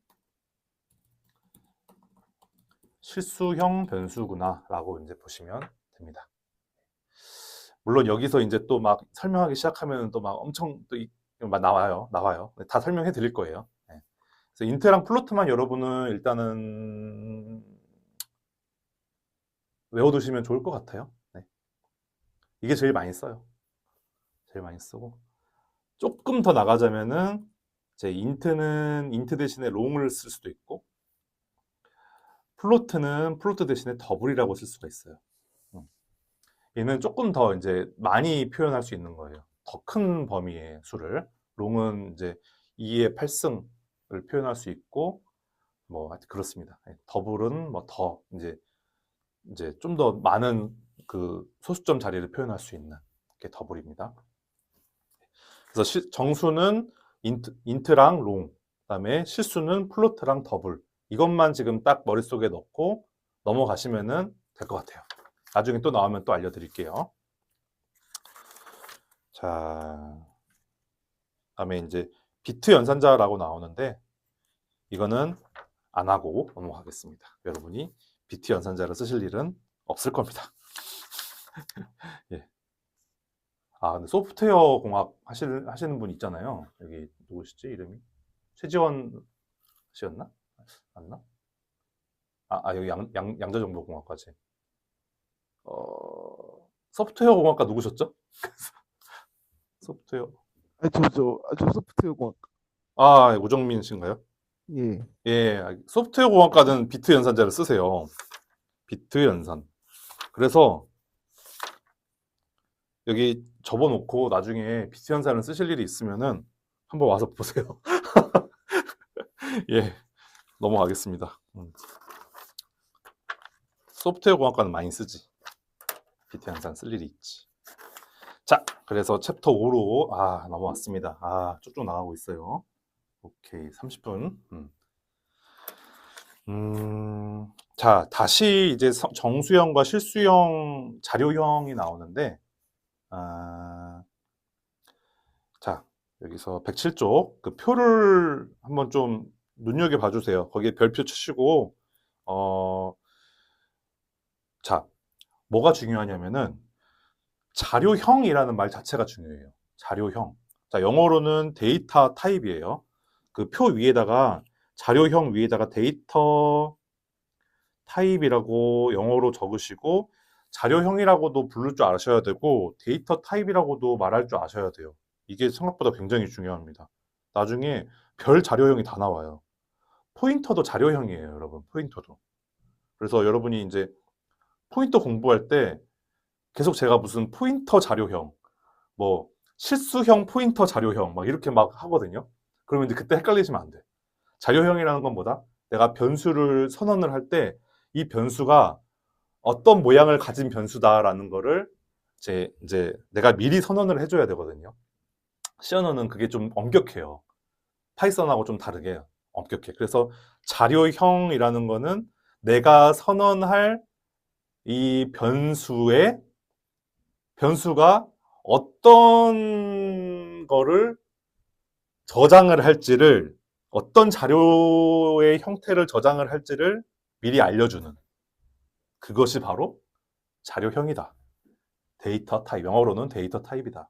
실수형 변수구나 라고 이제 보시면 됩니다. 물론 여기서 이제 또 막 설명하기 시작하면 또 막 엄청 또 나와요. 다 설명해 드릴 거예요. 네. 그래서 인트랑 플로트만 여러분은 일단은 외워두시면 좋을 것 같아요. 네. 이게 제일 많이 써요. 제일 많이 쓰고 조금 더 나가자면은 이제 인트는 인트 대신에 롱을 쓸 수도 있고 플로트는 플로트 대신에 더블이라고 쓸 수가 있어요. 얘는 조금 더 이제 많이 표현할 수 있는 거예요. 더 큰 범위의 수를. 롱은 이제 2의 8승을 표현할 수 있고, 뭐, 그렇습니다. 더블은 뭐 더, 이제 좀 더 많은 그 소수점 자리를 표현할 수 있는 게 더블입니다. 그래서 정수는 인트랑 롱, 그 다음에 실수는 플로트랑 더블. 이것만 지금 딱 머릿속에 넣고 넘어가시면은 될 것 같아요. 나중에 또 나오면 또 알려드릴게요. 자, 다음에 이제 비트 연산자라고 나오는데 이거는 안 하고 넘어가겠습니다. 여러분이 비트 연산자를 쓰실 일은 없을 겁니다. 예. 근데 소프트웨어 공학 하시는 분 있잖아요. 여기 누구시지? 이름이? 최지원 씨였나? 맞나? 여기 양자정보공학과지. 소프트웨어 공학과 누구셨죠? 소프트웨어. 저 소프트웨어 공학. 우정민 씨인가요? 예. 예, 소프트웨어 공학과는 비트 연산자를 쓰세요. 비트 연산. 그래서 여기 접어놓고 나중에 비트 연산을 쓰실 일이 있으면은 한번 와서 보세요. 예, 넘어가겠습니다. 소프트웨어 공학과는 많이 쓰지. 비트 연산 쓸 일이 있지. 자, 그래서 챕터 5로 넘어왔습니다. 쭉쭉 나가고 있어요. 오케이, 30분. 자, 다시 이제 정수형과 실수형, 자료형이 나오는데, 자, 여기서 107쪽 그 표를 한번 좀 눈여겨봐 주세요. 거기에 별표 치시고, 자, 뭐가 중요하냐면은 자료형이라는 말 자체가 중요해요. 자료형. 자, 영어로는 데이터 타입이에요. 그 표 위에다가 자료형 위에다가 데이터 타입이라고 영어로 적으시고 자료형이라고도 부를 줄 아셔야 되고 데이터 타입이라고도 말할 줄 아셔야 돼요. 이게 생각보다 굉장히 중요합니다. 나중에 별 자료형이 다 나와요. 포인터도 자료형이에요, 여러분. 포인터도. 그래서 여러분이 이제 포인터 공부할 때 계속 제가 무슨 포인터 자료형, 뭐 실수형 포인터 자료형 막 이렇게 막 하거든요. 그러면 이제 그때 헷갈리시면 안 돼. 자료형이라는 건 뭐다? 내가 변수를 선언을 할 때 이 변수가 어떤 모양을 가진 변수다라는 거를 이제 내가 미리 선언을 해줘야 되거든요. C 언어는 그게 좀 엄격해요. 파이썬하고 좀 다르게 엄격해. 그래서 자료형이라는 거는 내가 선언할 이 변수가 어떤 거를 저장을 할지를, 어떤 자료의 형태를 저장을 할지를 미리 알려주는 그것이 바로 자료형이다. 데이터 타입, 영어로는 데이터 타입이다.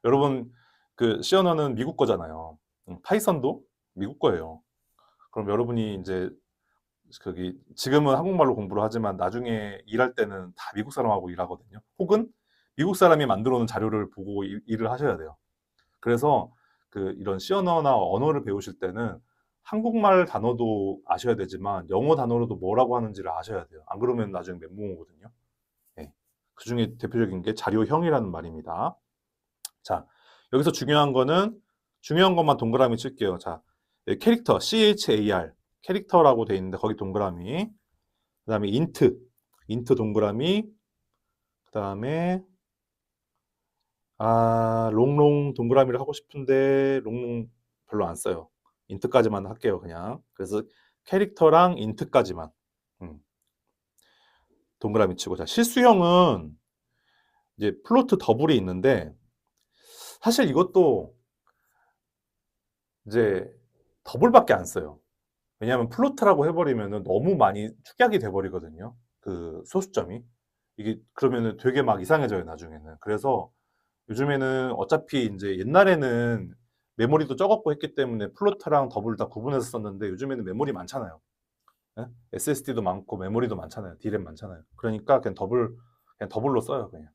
여러분, 그 C 언어는 미국 거잖아요. 파이썬도 미국 거예요. 그럼 여러분이 이제 지금은 한국말로 공부를 하지만 나중에 일할 때는 다 미국 사람하고 일하거든요. 혹은 미국 사람이 만들어 놓은 자료를 보고 일을 하셔야 돼요. 그래서 이런 C 언어나 언어를 배우실 때는 한국말 단어도 아셔야 되지만 영어 단어로도 뭐라고 하는지를 아셔야 돼요. 안 그러면 나중에 멘붕 오거든요. 네. 그 중에 대표적인 게 자료형이라는 말입니다. 자, 여기서 중요한 것만 동그라미 칠게요. 자, 캐릭터, CHAR, 캐릭터라고 돼 있는데 거기 동그라미, 그 다음에 인트 동그라미, 그 다음에 롱롱 동그라미를 하고 싶은데 롱롱 별로 안 써요. 인트까지만 할게요, 그냥. 그래서 캐릭터랑 인트까지만 동그라미 치고. 자, 실수형은 이제 플로트 더블이 있는데 사실 이것도 이제 더블밖에 안 써요. 왜냐하면 플로트라고 해버리면 너무 많이 축약이 돼버리거든요. 그 소수점이. 이게 그러면은 되게 막 이상해져요, 나중에는. 그래서 요즘에는 어차피 이제 옛날에는 메모리도 적었고 했기 때문에 플로트랑 더블 다 구분해서 썼는데 요즘에는 메모리 많잖아요. 예? SSD도 많고 메모리도 많잖아요. D램 많잖아요. 그러니까 그냥 더블로 써요, 그냥.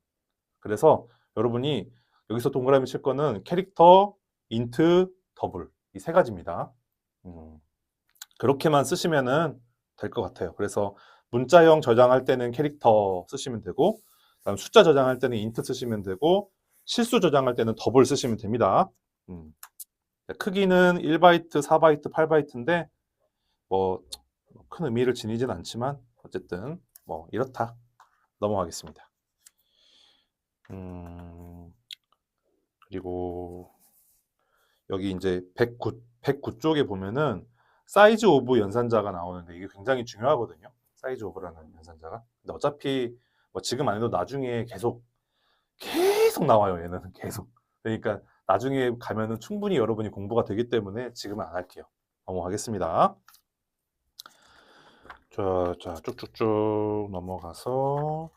그래서 여러분이 여기서 동그라미 칠 거는 캐릭터, 인트, 더블 이 세 가지입니다. 그렇게만 쓰시면은 될 것 같아요. 그래서 문자형 저장할 때는 캐릭터 쓰시면 되고, 그다음 숫자 저장할 때는 인트 쓰시면 되고, 실수 저장할 때는 더블 쓰시면 됩니다. 크기는 1바이트, 4바이트, 8바이트인데 뭐 큰 의미를 지니진 않지만 어쨌든 뭐 이렇다. 넘어가겠습니다. 그리고 여기 이제 109 쪽에 보면은 사이즈 오브 연산자가 나오는데 이게 굉장히 중요하거든요. 사이즈 오브라는 연산자가. 근데 어차피 뭐 지금 안 해도 나중에 계속 나와요. 얘는 계속. 그러니까 나중에 가면은 충분히 여러분이 공부가 되기 때문에 지금은 안 할게요. 넘어가겠습니다. 자, 쭉쭉쭉 넘어가서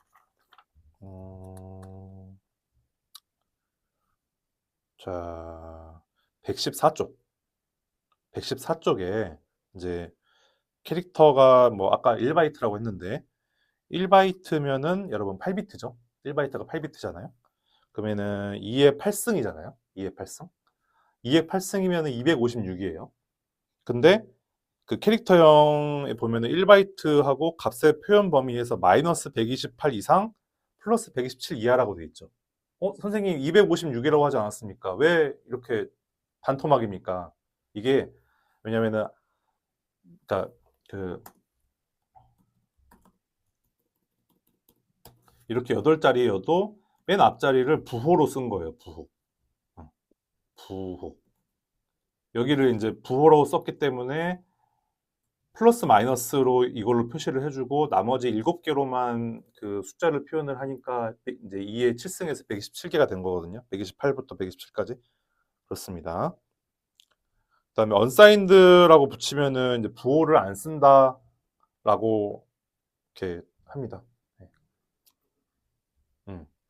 자, 114쪽. 114쪽에 이제 캐릭터가 뭐 아까 1바이트라고 했는데 1바이트면은 여러분 8비트죠. 1바이트가 8비트잖아요. 그러면은 2의 8승이잖아요. 2의 8승. 2의 8승이면은 256이에요. 근데 그 캐릭터형에 보면은 1바이트하고 값의 표현 범위에서 마이너스 128 이상 플러스 127 이하라고 돼 있죠. 선생님 256이라고 하지 않았습니까? 왜 이렇게 반토막입니까? 이게 왜냐면은 그러니까 이렇게 8자리여도 맨 앞자리를 부호로 쓴 거예요. 부호. 여기를 이제 부호로 썼기 때문에 플러스 마이너스로 이걸로 표시를 해주고 나머지 7개로만 그 숫자를 표현을 하니까 이제 2의 7승에서 127개가 된 거거든요. 128부터 127까지. 그렇습니다. 그다음에 unsigned라고 붙이면은 이제 부호를 안 쓴다라고 이렇게 합니다.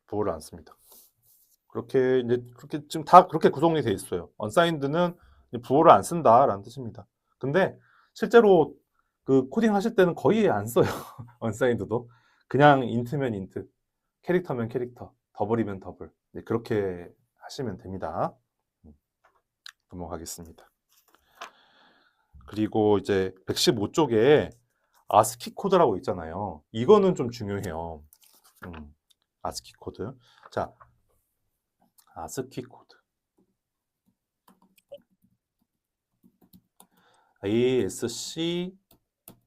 부호를 안 씁니다. 그렇게 지금 다 그렇게 구성이 돼 있어요. unsigned는 부호를 안 쓴다라는 뜻입니다. 근데 실제로 그 코딩 하실 때는 거의 안 써요. unsigned도 그냥 인트면 인트, 캐릭터면 캐릭터, 더블이면 더블. 네, 그렇게 하시면 됩니다. 넘어가겠습니다. 그리고 이제 115쪽에 ASCII 코드라고 있잖아요. 이거는 좀 중요해요. ASCII 코드. 자, ASCII 코드. ASC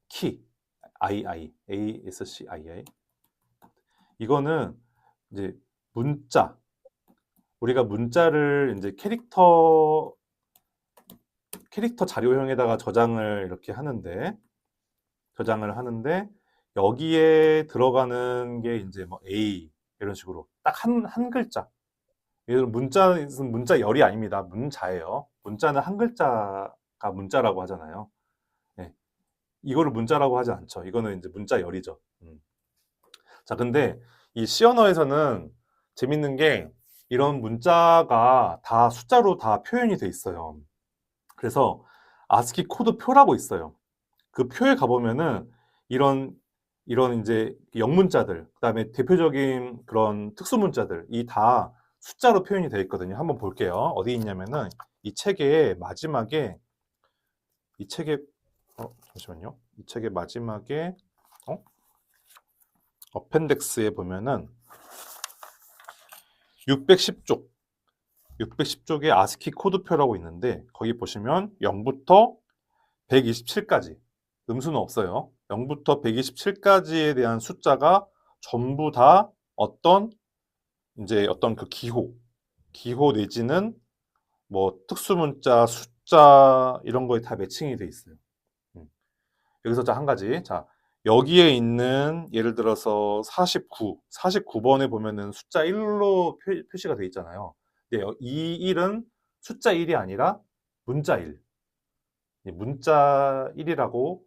키 ASCII 이거는 이제 문자 우리가 문자를 이제 캐릭터 자료형에다가 저장을 하는데 여기에 들어가는 게 이제 뭐 A 이런 식으로 딱 한 글자. 예를 들어 문자열이 아닙니다. 문자예요. 문자는 한 글자가 문자라고 하잖아요. 네. 이거를 문자라고 하지 않죠. 이거는 이제 문자열이죠. 자, 근데 이 C 언어에서는 재밌는 게 이런 문자가 다 숫자로 다 표현이 돼 있어요. 그래서 아스키 코드 표라고 있어요. 그 표에 가보면은 이런 이제 영문자들, 그다음에 대표적인 그런 특수문자들 이 다 숫자로 표현이 되어 있거든요. 한번 볼게요. 어디 있냐면은 이 책의 마지막에 잠시만요. 이 책의 마지막에 어펜덱스에 보면은 610쪽에 아스키 코드표라고 있는데 거기 보시면 0부터 127까지 음수는 없어요. 0부터 127까지에 대한 숫자가 전부 다 어떤 그 기호 내지는 뭐 특수문자, 숫자 이런 거에 다 매칭이 돼 있어요. 여기서 한 가지. 자, 여기에 있는 예를 들어서 49번에 보면은 숫자 1로 표시가 돼 있잖아요. 근데 이 1은 숫자 1이 아니라 문자 1. 문자 1이라고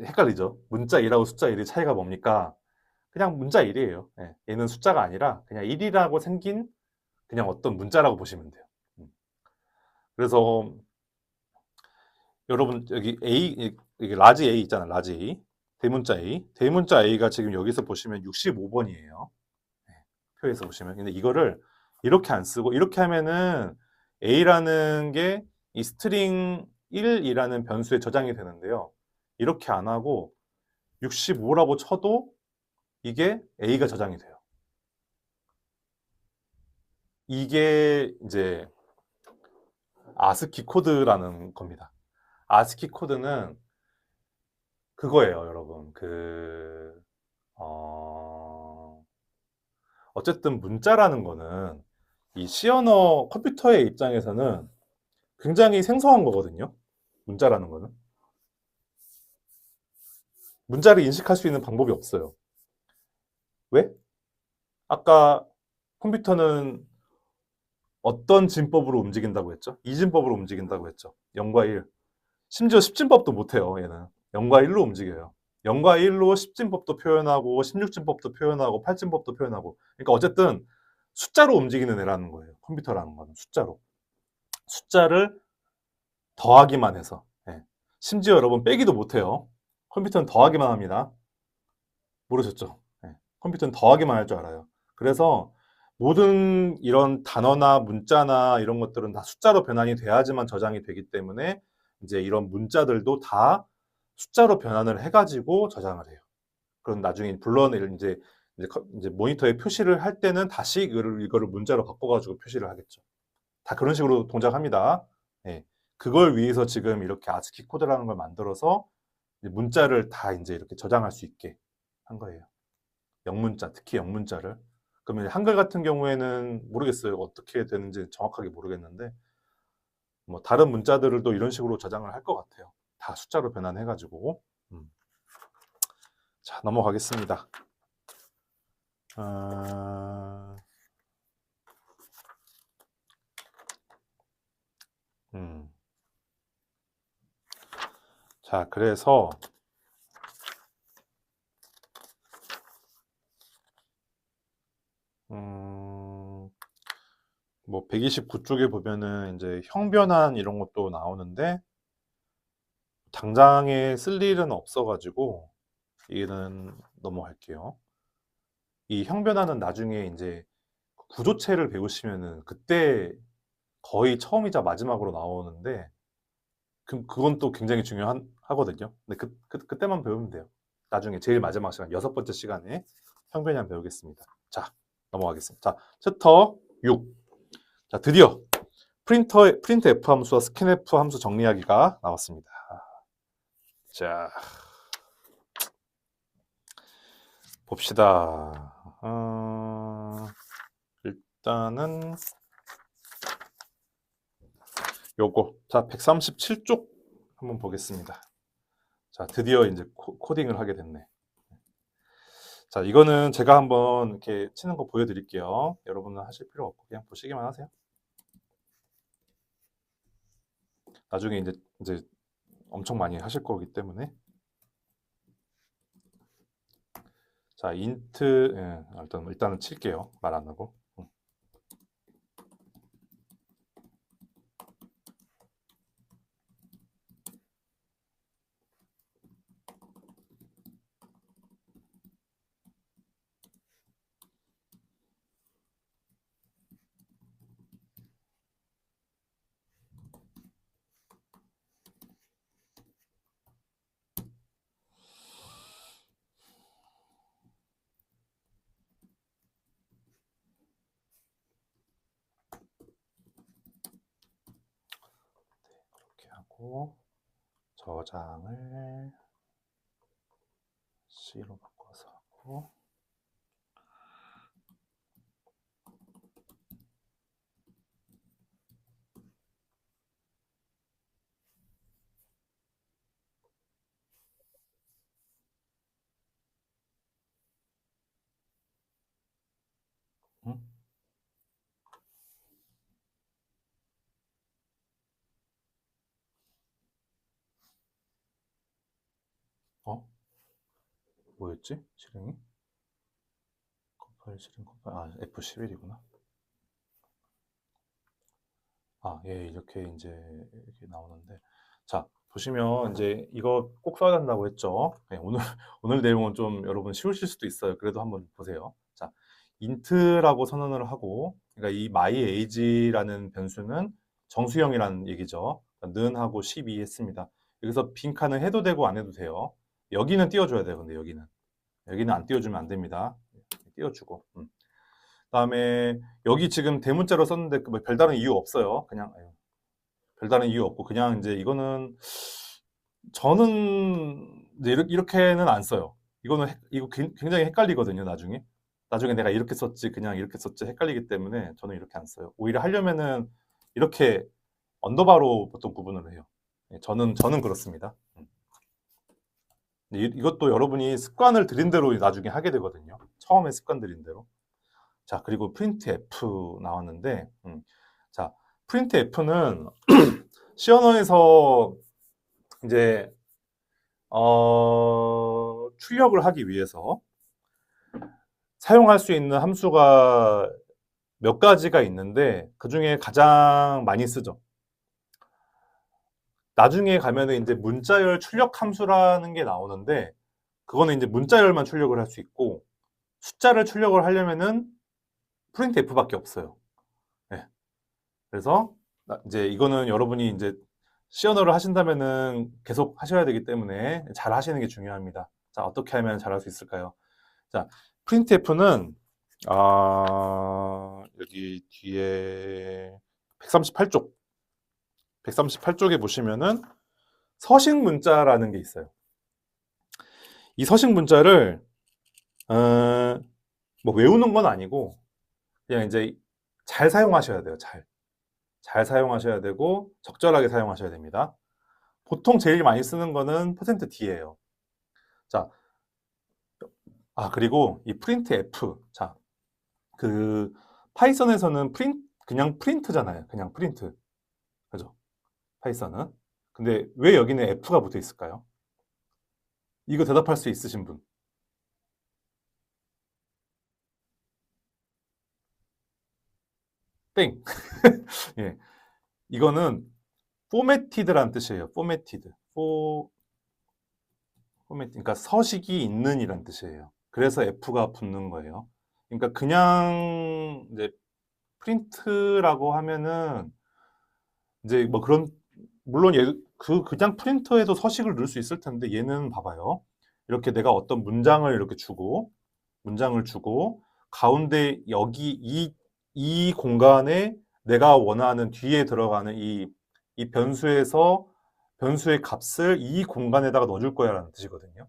헷갈리죠. 문자 1하고 숫자 1의 차이가 뭡니까? 그냥 문자 1이에요. 얘는 숫자가 아니라 그냥 1이라고 생긴 그냥 어떤 문자라고 보시면 돼요. 그래서 여러분 여기 여기 라지 A 있잖아요. 라지 A. 대문자 A가 지금 여기서 보시면 65번이에요. 표에서 보시면. 근데 이거를 이렇게 안 쓰고 이렇게 하면은 A라는 게 이 스트링 1이라는 변수에 저장이 되는데요. 이렇게 안 하고 65라고 쳐도 이게 A가 저장이 돼요. 이게 이제 아스키 코드라는 겁니다. 아스키 코드는 그거예요, 여러분. 어쨌든 문자라는 거는 이 C 언어 컴퓨터의 입장에서는 굉장히 생소한 거거든요. 문자라는 거는. 문자를 인식할 수 있는 방법이 없어요. 왜? 아까 컴퓨터는 어떤 진법으로 움직인다고 했죠? 이진법으로 움직인다고 했죠. 0과 1. 심지어 10진법도 못해요, 얘는. 0과 1로 움직여요. 0과 1로 10진법도 표현하고 16진법도 표현하고 8진법도 표현하고 그러니까 어쨌든 숫자로 움직이는 애라는 거예요. 컴퓨터라는 거는 숫자로. 숫자를 더하기만 해서. 심지어 여러분 빼기도 못해요. 컴퓨터는 더하기만 합니다. 모르셨죠? 컴퓨터는 더하기만 할 줄 알아요. 그래서 모든 이런 단어나 문자나 이런 것들은 다 숫자로 변환이 돼야지만 저장이 되기 때문에 이제 이런 문자들도 다 숫자로 변환을 해가지고 저장을 해요. 그럼 나중에 이제 모니터에 표시를 할 때는 다시 이거를 문자로 바꿔가지고 표시를 하겠죠. 다 그런 식으로 동작합니다. 그걸 위해서 지금 이렇게 아스키 코드라는 걸 만들어서 문자를 다 이제 이렇게 저장할 수 있게 한 거예요. 영문자, 특히 영문자를. 그러면 한글 같은 경우에는 모르겠어요. 어떻게 되는지 정확하게 모르겠는데 뭐 다른 문자들도 이런 식으로 저장을 할 것 같아요. 다 숫자로 변환해가지고. 자, 넘어가겠습니다. 자, 그래서 뭐 129쪽에 보면은 이제 형변환 이런 것도 나오는데 당장에 쓸 일은 없어가지고 얘는 넘어갈게요. 이 형변환은 나중에 이제 구조체를 배우시면은 그때 거의 처음이자 마지막으로 나오는데 그건 또 굉장히 중요하거든요. 근데 그때만 배우면 돼요. 나중에 제일 마지막 시간 6번째 시간에 형변환 배우겠습니다. 자, 넘어가겠습니다. 자, 챕터 6. 자, 드디어 프린트 F 함수와 스캔 F 함수 정리하기가 나왔습니다. 자, 봅시다. 일단은 요거, 자, 137쪽 한번 보겠습니다. 자, 드디어 이제 코딩을 하게 됐네. 자, 이거는 제가 한번 이렇게 치는 거 보여드릴게요. 여러분은 하실 필요 없고 그냥 보시기만 하세요. 나중에 이제 엄청 많이 하실 거기 때문에. 자, 인트, 일단은 칠게요. 말 안 하고. 이렇게 하고 저장을 C로 바꿔서 하고 응? 어? 뭐였지? 실행이? 컴파일 실행 컴파일 F11이구나. 예, 이렇게 이렇게 나오는데 자, 보시면 이제 이거 꼭 써야 한다고 했죠. 네, 오늘 내용은 좀 여러분 쉬우실 수도 있어요. 그래도 한번 보세요. 자, int라고 선언을 하고 그러니까 이 myage라는 변수는 정수형이라는 얘기죠. 는 하고 12 했습니다. 여기서 빈칸은 해도 되고 안 해도 돼요. 여기는 띄워줘야 돼요. 근데 여기는 안 띄워주면 안 됩니다. 띄워주고 그다음에 여기 지금 대문자로 썼는데 뭐 별다른 이유 없어요. 그냥 별다른 이유 없고 그냥 이제 이거는 저는 이제 이렇게는 안 써요. 이거 굉장히 헷갈리거든요. 나중에 내가 이렇게 썼지 그냥 이렇게 썼지 헷갈리기 때문에 저는 이렇게 안 써요. 오히려 하려면은 이렇게 언더바로 보통 구분을 해요. 저는 그렇습니다. 이것도 여러분이 습관을 들인 대로 나중에 하게 되거든요. 처음에 습관 들인 대로. 자, 그리고 프린트 F 나왔는데, 자, 프린트 F는 시언어에서 이제 출력을 하기 위해서 사용할 수 있는 함수가 몇 가지가 있는데 그 중에 가장 많이 쓰죠. 나중에 가면은 이제 문자열 출력 함수라는 게 나오는데 그거는 이제 문자열만 출력을 할 수 있고 숫자를 출력을 하려면은 프린트 F밖에 없어요. 네. 그래서 이제 이거는 여러분이 이제 시언어를 하신다면은 계속 하셔야 되기 때문에 잘 하시는 게 중요합니다. 자, 어떻게 하면 잘할 수 있을까요? 자, printf는 여기 뒤에 138쪽에 보시면은 서식 문자라는 게 있어요. 이 서식 문자를 뭐 외우는 건 아니고 그냥 이제 잘 사용하셔야 돼요. 잘 사용하셔야 되고 적절하게 사용하셔야 됩니다. 보통 제일 많이 쓰는 거는 %D예요. 자, 그리고 이 프린트 F. 자, 그 파이썬에서는 그냥 프린트잖아요. 그냥 프린트. 그죠? 파이썬은. 근데 왜 여기는 F가 붙어 있을까요? 이거 대답할 수 있으신 분. 땡. 예. 이거는 formatted라는 뜻이에요. formatted. 그러니까 서식이 있는 이란 뜻이에요. 그래서 F가 붙는 거예요. 그러니까 그냥 이제 프린트라고 하면은 이제 뭐 그런 물론 그냥 프린터에도 서식을 넣을 수 있을 텐데 얘는 봐봐요. 이렇게 내가 어떤 문장을 이렇게 문장을 주고 가운데 여기 이 공간에 내가 원하는 뒤에 들어가는 이 변수의 값을 이 공간에다가 넣어줄 거야 라는 뜻이거든요.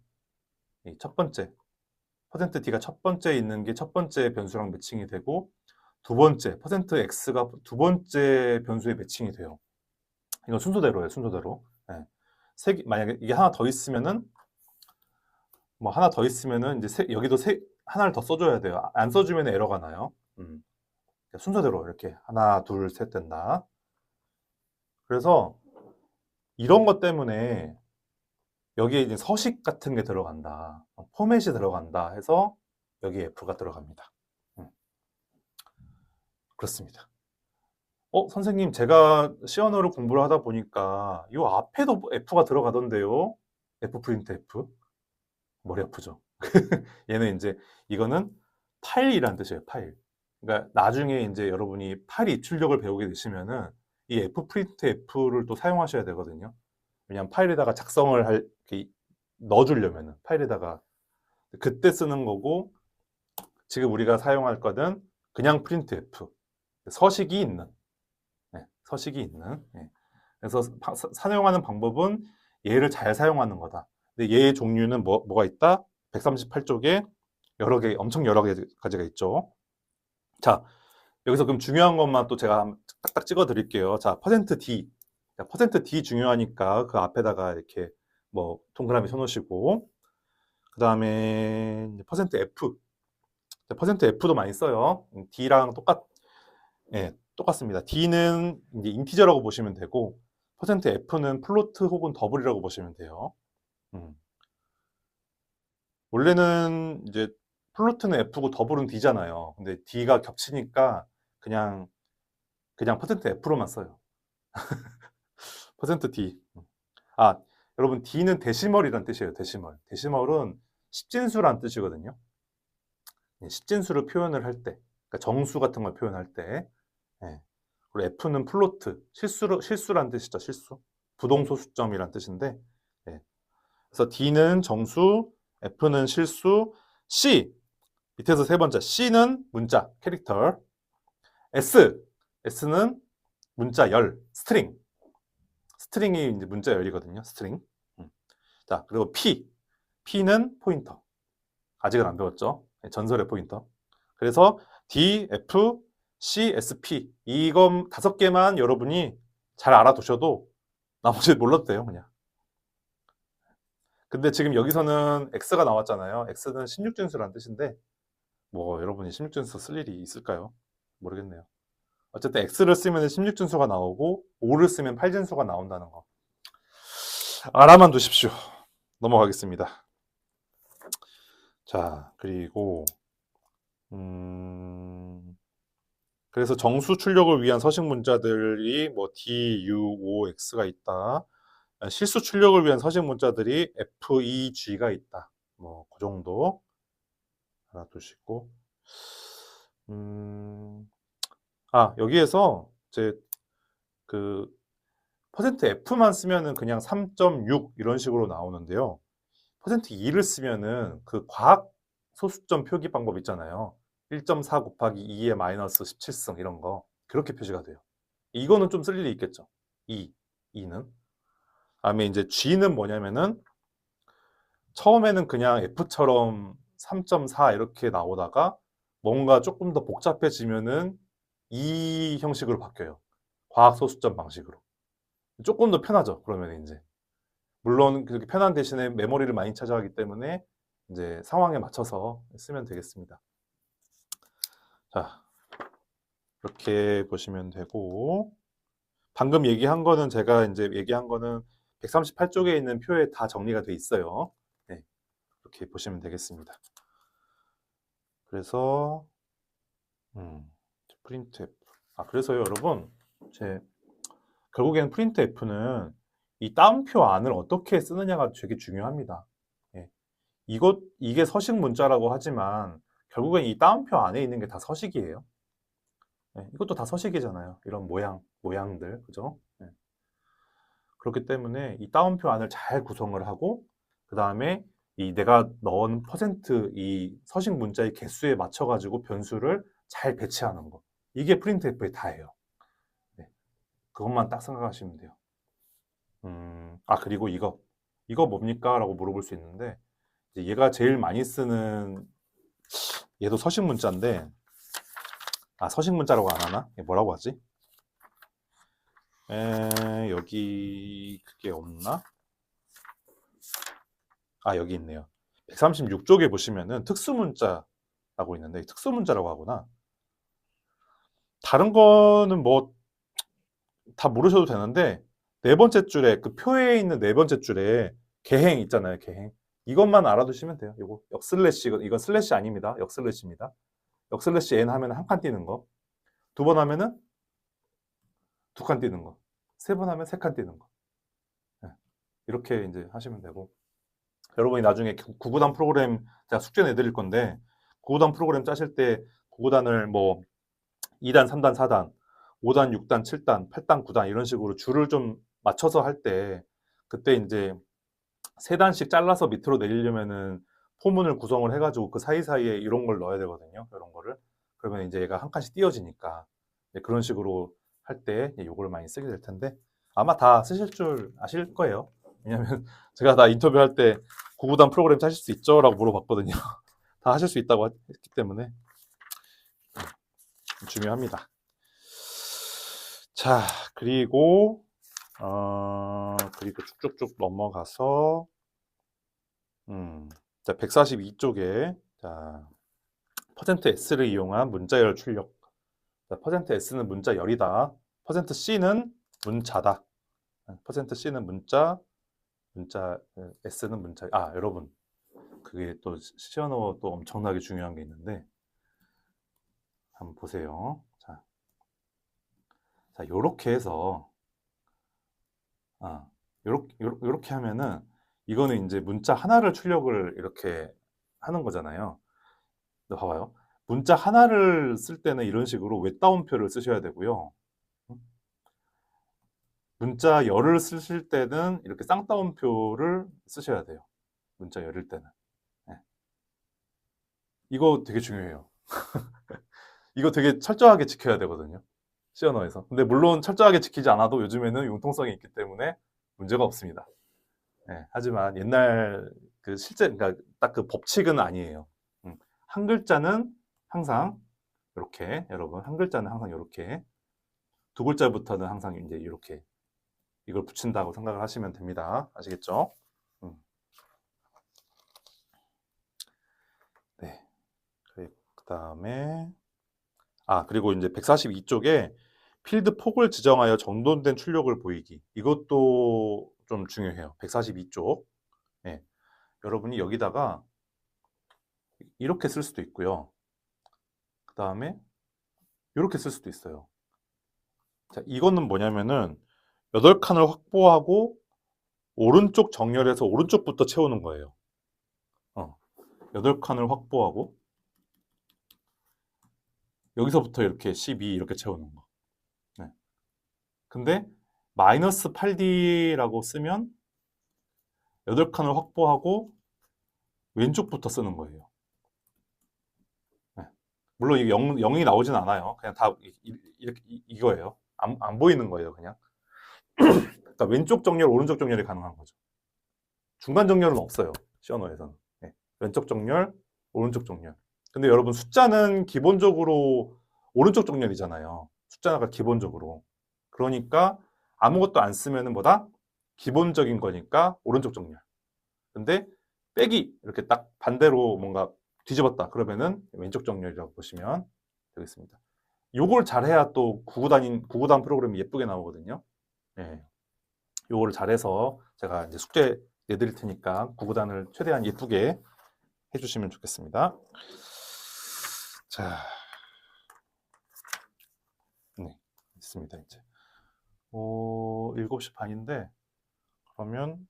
이 첫 번째, %d가 첫 번째 있는 게 첫 번째 변수랑 매칭이 되고, 두 번째, %x가 두 번째 변수에 매칭이 돼요. 이건 순서대로예요, 순서대로. 네. 만약에 이게 하나 더 있으면은, 이제 여기도 하나를 더 써줘야 돼요. 안 써주면 에러가 나요. 순서대로 이렇게 하나, 둘, 셋 된다. 그래서 이런 것 때문에 여기에 이제 서식 같은 게 들어간다, 포맷이 들어간다 해서 여기에 F가 들어갑니다. 그렇습니다. 선생님, 제가 C 언어를 공부를 하다 보니까 이 앞에도 F가 들어가던데요? F 프린트 F? 머리 아프죠? 얘는 이제 이거는 파일이라는 뜻이에요, 파일. 그러니까 나중에 이제 여러분이 파일 입출력을 배우게 되시면은 이 F 프린트 F를 또 사용하셔야 되거든요. 왜냐하면 파일에다가 넣어주려면은 파일에다가 그때 쓰는 거고, 지금 우리가 사용할 거는 그냥 프린트 F, 서식이 있는, 서식이 있는. 그래서 사용하는 방법은 얘를 잘 사용하는 거다. 근데 얘의 종류는 뭐가 있다? 138쪽에 엄청 여러 가지가 있죠. 자, 여기서 그럼 중요한 것만 또 제가 딱딱 찍어 드릴게요. 자, %d. %d 중요하니까 그 앞에다가 이렇게 뭐 동그라미 쳐놓으시고, 그 다음에 %f. %f도 많이 써요. d랑 똑같습니다. d는 이제 인티저라고 보시면 되고, %f는 플로트 혹은 더블이라고 보시면 돼요. 원래는 이제 플로트는 f고 더블은 d잖아요. 근데 d가 겹치니까 그냥 %f로만 써요. %d. 여러분, d는 데시멀이란 뜻이에요. 데시멀. 데시멀은 십진수란 뜻이거든요. 십진수를 표현을 할 때, 그러니까 정수 같은 걸 표현할 때. 그리고 f는 플로트, 실수란 뜻이죠. 실수. 부동소수점이란 뜻인데, 그래서 d는 정수, f는 실수, c, 밑에서 세 번째, c는 문자, 캐릭터, s는 문자 열, 스트링이 이제 문자 열이거든요. 스트링. 자, 그리고 p는 포인터. 아직은 안 배웠죠? 전설의 포인터. 그래서 D, F, C, S, P. 이거 5개만 여러분이 잘 알아두셔도 나머지 몰라도 돼요, 그냥. 근데 지금 여기서는 X가 나왔잖아요. X는 16진수라는 뜻인데, 여러분이 16진수 쓸 일이 있을까요? 모르겠네요. 어쨌든 X를 쓰면 16진수가 나오고, 5를 쓰면 8진수가 나온다는 거. 알아만 두십시오. 넘어가겠습니다. 자, 그리고 그래서 정수 출력을 위한 서식 문자들이 D, U, O, X가 있다. 실수 출력을 위한 서식 문자들이 F, E, G가 있다. 그 정도 알아두시고. 여기에서 이제 그 %F만 쓰면은 그냥 3.6 이런 식으로 나오는데요. %2를 쓰면은 그 과학 소수점 표기 방법 있잖아요. 1.4 곱하기 2의 마이너스 17승 이런 거. 그렇게 표시가 돼요. 이거는 좀 쓸 일이 있겠죠. 2는. 다음에 이제 G는 뭐냐면은 처음에는 그냥 F처럼 3.4 이렇게 나오다가 뭔가 조금 더 복잡해지면은 이 형식으로 바뀌어요. 과학 소수점 방식으로. 조금 더 편하죠. 그러면 이제. 물론 그렇게 편한 대신에 메모리를 많이 차지하기 때문에 이제 상황에 맞춰서 쓰면 되겠습니다. 자, 이렇게 보시면 되고, 방금 얘기한 거는 제가 이제 얘기한 거는 138쪽에 있는 표에 다 정리가 돼 있어요. 네, 이렇게 보시면 되겠습니다. 그래서 프린트F. 그래서요, 여러분, 결국에는 프린트F는 이 따옴표 안을 어떻게 쓰느냐가 되게 중요합니다. 이게 서식 문자라고 하지만 결국엔 이 따옴표 안에 있는 게 다 서식이에요. 이것도 다 서식이잖아요. 이런 모양들, 그죠? 그렇기 때문에 이 따옴표 안을 잘 구성을 하고, 그 다음에 이 내가 넣은 이 서식 문자의 개수에 맞춰가지고 변수를 잘 배치하는 거. 이게 프린트F의 다예요. 그것만 딱 생각하시면 돼요. 그리고 이거 뭡니까? 라고 물어볼 수 있는데, 이제 얘가 제일 많이 쓰는, 얘도 서식 문자인데, 서식 문자라고 안 하나? 얘 뭐라고 하지? 여기, 그게 없나? 여기 있네요. 136쪽에 보시면은 특수문자라고 있는데, 특수문자라고 하구나. 다른 거는 뭐, 다 모르셔도 되는데, 네 번째 줄에, 그 표에 있는 네 번째 줄에 계행 있잖아요, 계행. 이것만 알아두시면 돼요. 이거 역슬래시, 이건 슬래시 아닙니다. 역슬래시입니다. 역슬래시 n 하면 한 칸 띄는 거. 두 번 하면은 두 칸 띄는 거. 세 번 하면 세 칸 띄는 거. 네. 이렇게 이제 하시면 되고. 여러분이 나중에 구구단 프로그램 제가 숙제 내드릴 건데, 구구단 프로그램 짜실 때 구구단을 뭐 2단, 3단, 4단, 5단, 6단, 7단, 8단, 9단 이런 식으로 줄을 좀 맞춰서 할 때 그때 이제 세 단씩 잘라서 밑으로 내리려면은 포문을 구성을 해가지고 그 사이사이에 이런 걸 넣어야 되거든요. 이런 거를. 그러면 이제 얘가 한 칸씩 띄어지니까 그런 식으로 할 때 요거를 많이 쓰게 될 텐데 아마 다 쓰실 줄 아실 거예요. 왜냐면 제가 다 인터뷰할 때 구구단 프로그램 짜실 수 있죠? 라고 물어봤거든요. 다 하실 수 있다고 했기 때문에 중요합니다. 자, 그리고 쭉쭉쭉 넘어가서 자, 142쪽에 자, %S를 이용한 문자열 출력. 자, %S는 문자열이다. %C는 문자다. %C는 문자, S는 문자. 여러분. 그게 또 시어너 또 엄청나게 중요한 게 있는데 한번 보세요. 자, 요렇게 해서 요렇게 하면은 이거는 이제 문자 하나를 출력을 이렇게 하는 거잖아요. 근데 봐봐요. 문자 하나를 쓸 때는 이런 식으로 웹다운표를 쓰셔야 되고요. 문자 열을 쓰실 때는 이렇게 쌍따옴표를 쓰셔야 돼요. 문자 열일 때는. 네. 이거 되게 중요해요. 이거 되게 철저하게 지켜야 되거든요. C 언어에서. 근데 물론 철저하게 지키지 않아도 요즘에는 융통성이 있기 때문에 문제가 없습니다. 네, 하지만 옛날 그 실제, 그러니까 딱 그 법칙은 아니에요. 한 글자는 항상 이렇게, 여러분, 한 글자는 항상 이렇게, 두 글자부터는 항상 이제 이렇게 이걸 붙인다고 생각을 하시면 됩니다. 아시겠죠? 네. 그 다음에, 그리고 이제 142쪽에 필드 폭을 지정하여 정돈된 출력을 보이기. 이것도 좀 중요해요. 142쪽. 네. 여러분이 여기다가 이렇게 쓸 수도 있고요. 그 다음에 이렇게 쓸 수도 있어요. 자, 이거는 뭐냐면은 8칸을 확보하고 오른쪽 정렬해서 오른쪽부터 채우는 거예요. 8칸을 확보하고 여기서부터 이렇게 12 이렇게 채우는 거. 네. 근데 마이너스 8D라고 쓰면 8칸을 확보하고 왼쪽부터 쓰는 거예요. 네. 물론 이게 0이 나오진 않아요. 그냥 다 이렇게 이거예요. 안 보이는 거예요, 그냥. 그러니까 왼쪽 정렬, 오른쪽 정렬이 가능한 거죠. 중간 정렬은 없어요. C 언어에서는. 네. 왼쪽 정렬, 오른쪽 정렬. 근데 여러분 숫자는 기본적으로 오른쪽 정렬이잖아요. 숫자가 기본적으로. 그러니까 아무것도 안 쓰면은 뭐다? 기본적인 거니까 오른쪽 정렬. 근데 빼기 이렇게 딱 반대로 뭔가 뒤집었다. 그러면은 왼쪽 정렬이라고 보시면 되겠습니다. 요걸 잘해야 또 구구단 프로그램이 예쁘게 나오거든요. 네. 요거를 잘해서 제가 이제 숙제 내드릴 테니까 구구단을 최대한 예쁘게 해주시면 좋겠습니다. 자, 네, 있습니다, 이제. 7시 반인데, 그러면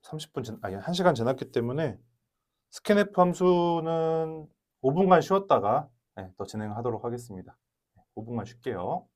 30분, 1시간 지났기 때문에 스캔F 함수는 5분간 쉬었다가 네, 더 진행하도록 하겠습니다. 5분간 쉴게요.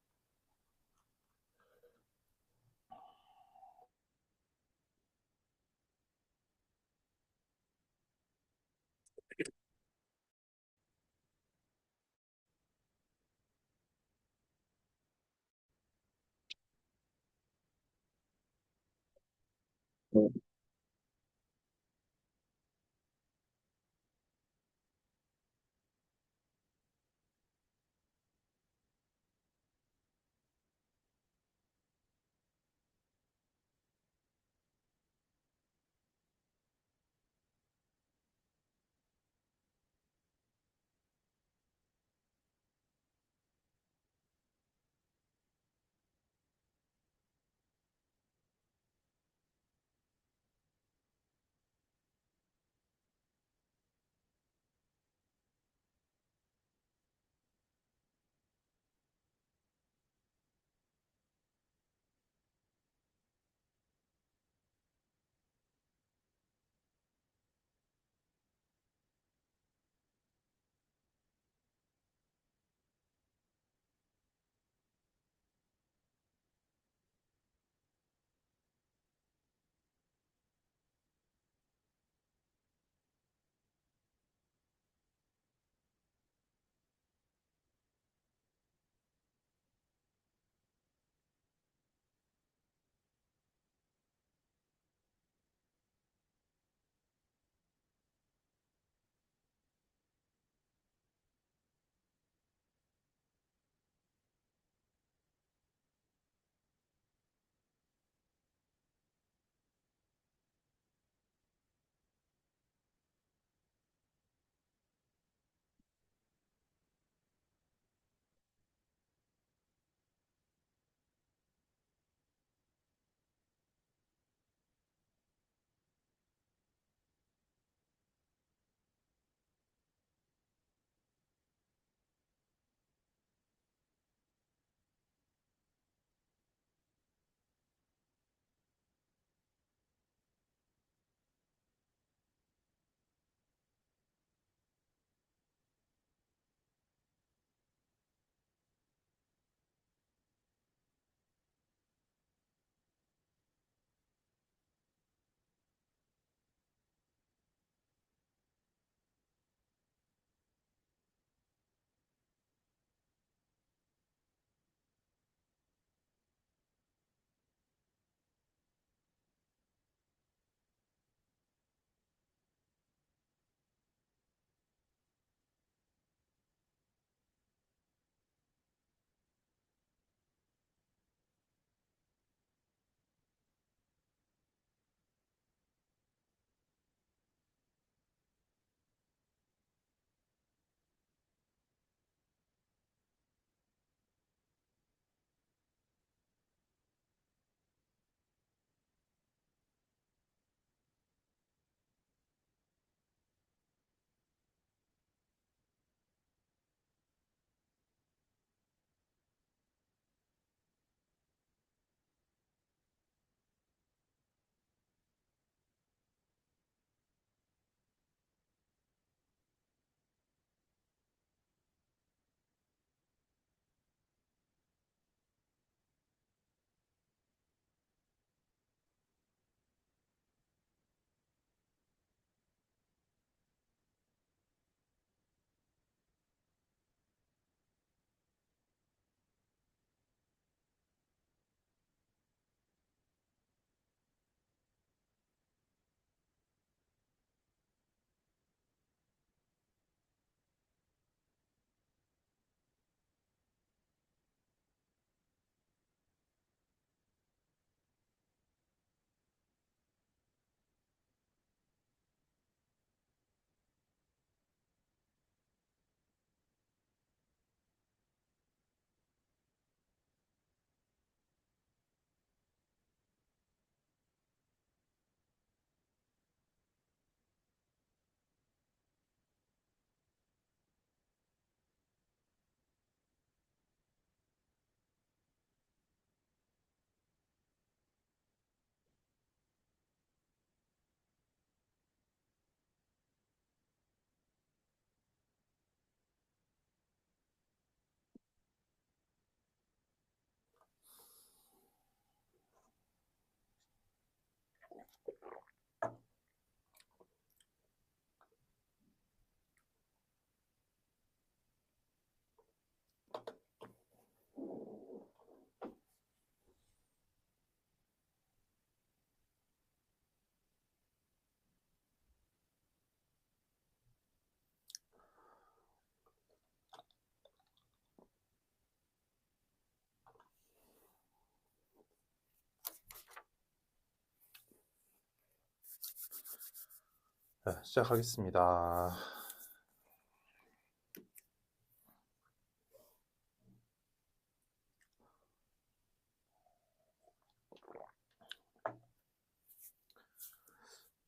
자, 시작하겠습니다.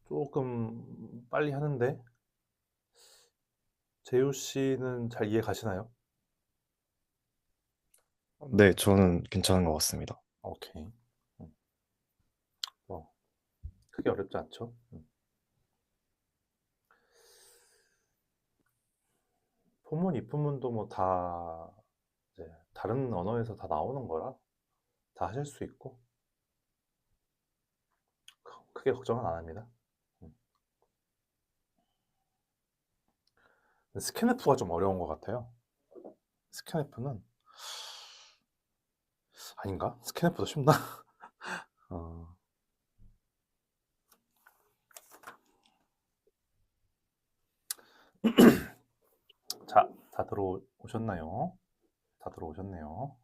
조금 빨리 하는데 재우 씨는 잘 이해 가시나요? 네, 저는 괜찮은 것 같습니다. 오케이. 뭐 크게 어렵지 않죠? 본문, 입문문도 뭐 다 이제 다른 언어에서 다 나오는 거라 다 하실 수 있고 크게 걱정은 안 합니다. 스캔F가 좀 어려운 것 같아요. 스캔F는 아닌가? 스캔F도 쉽나? 어, 자, 다 들어오셨나요? 다 들어오셨네요.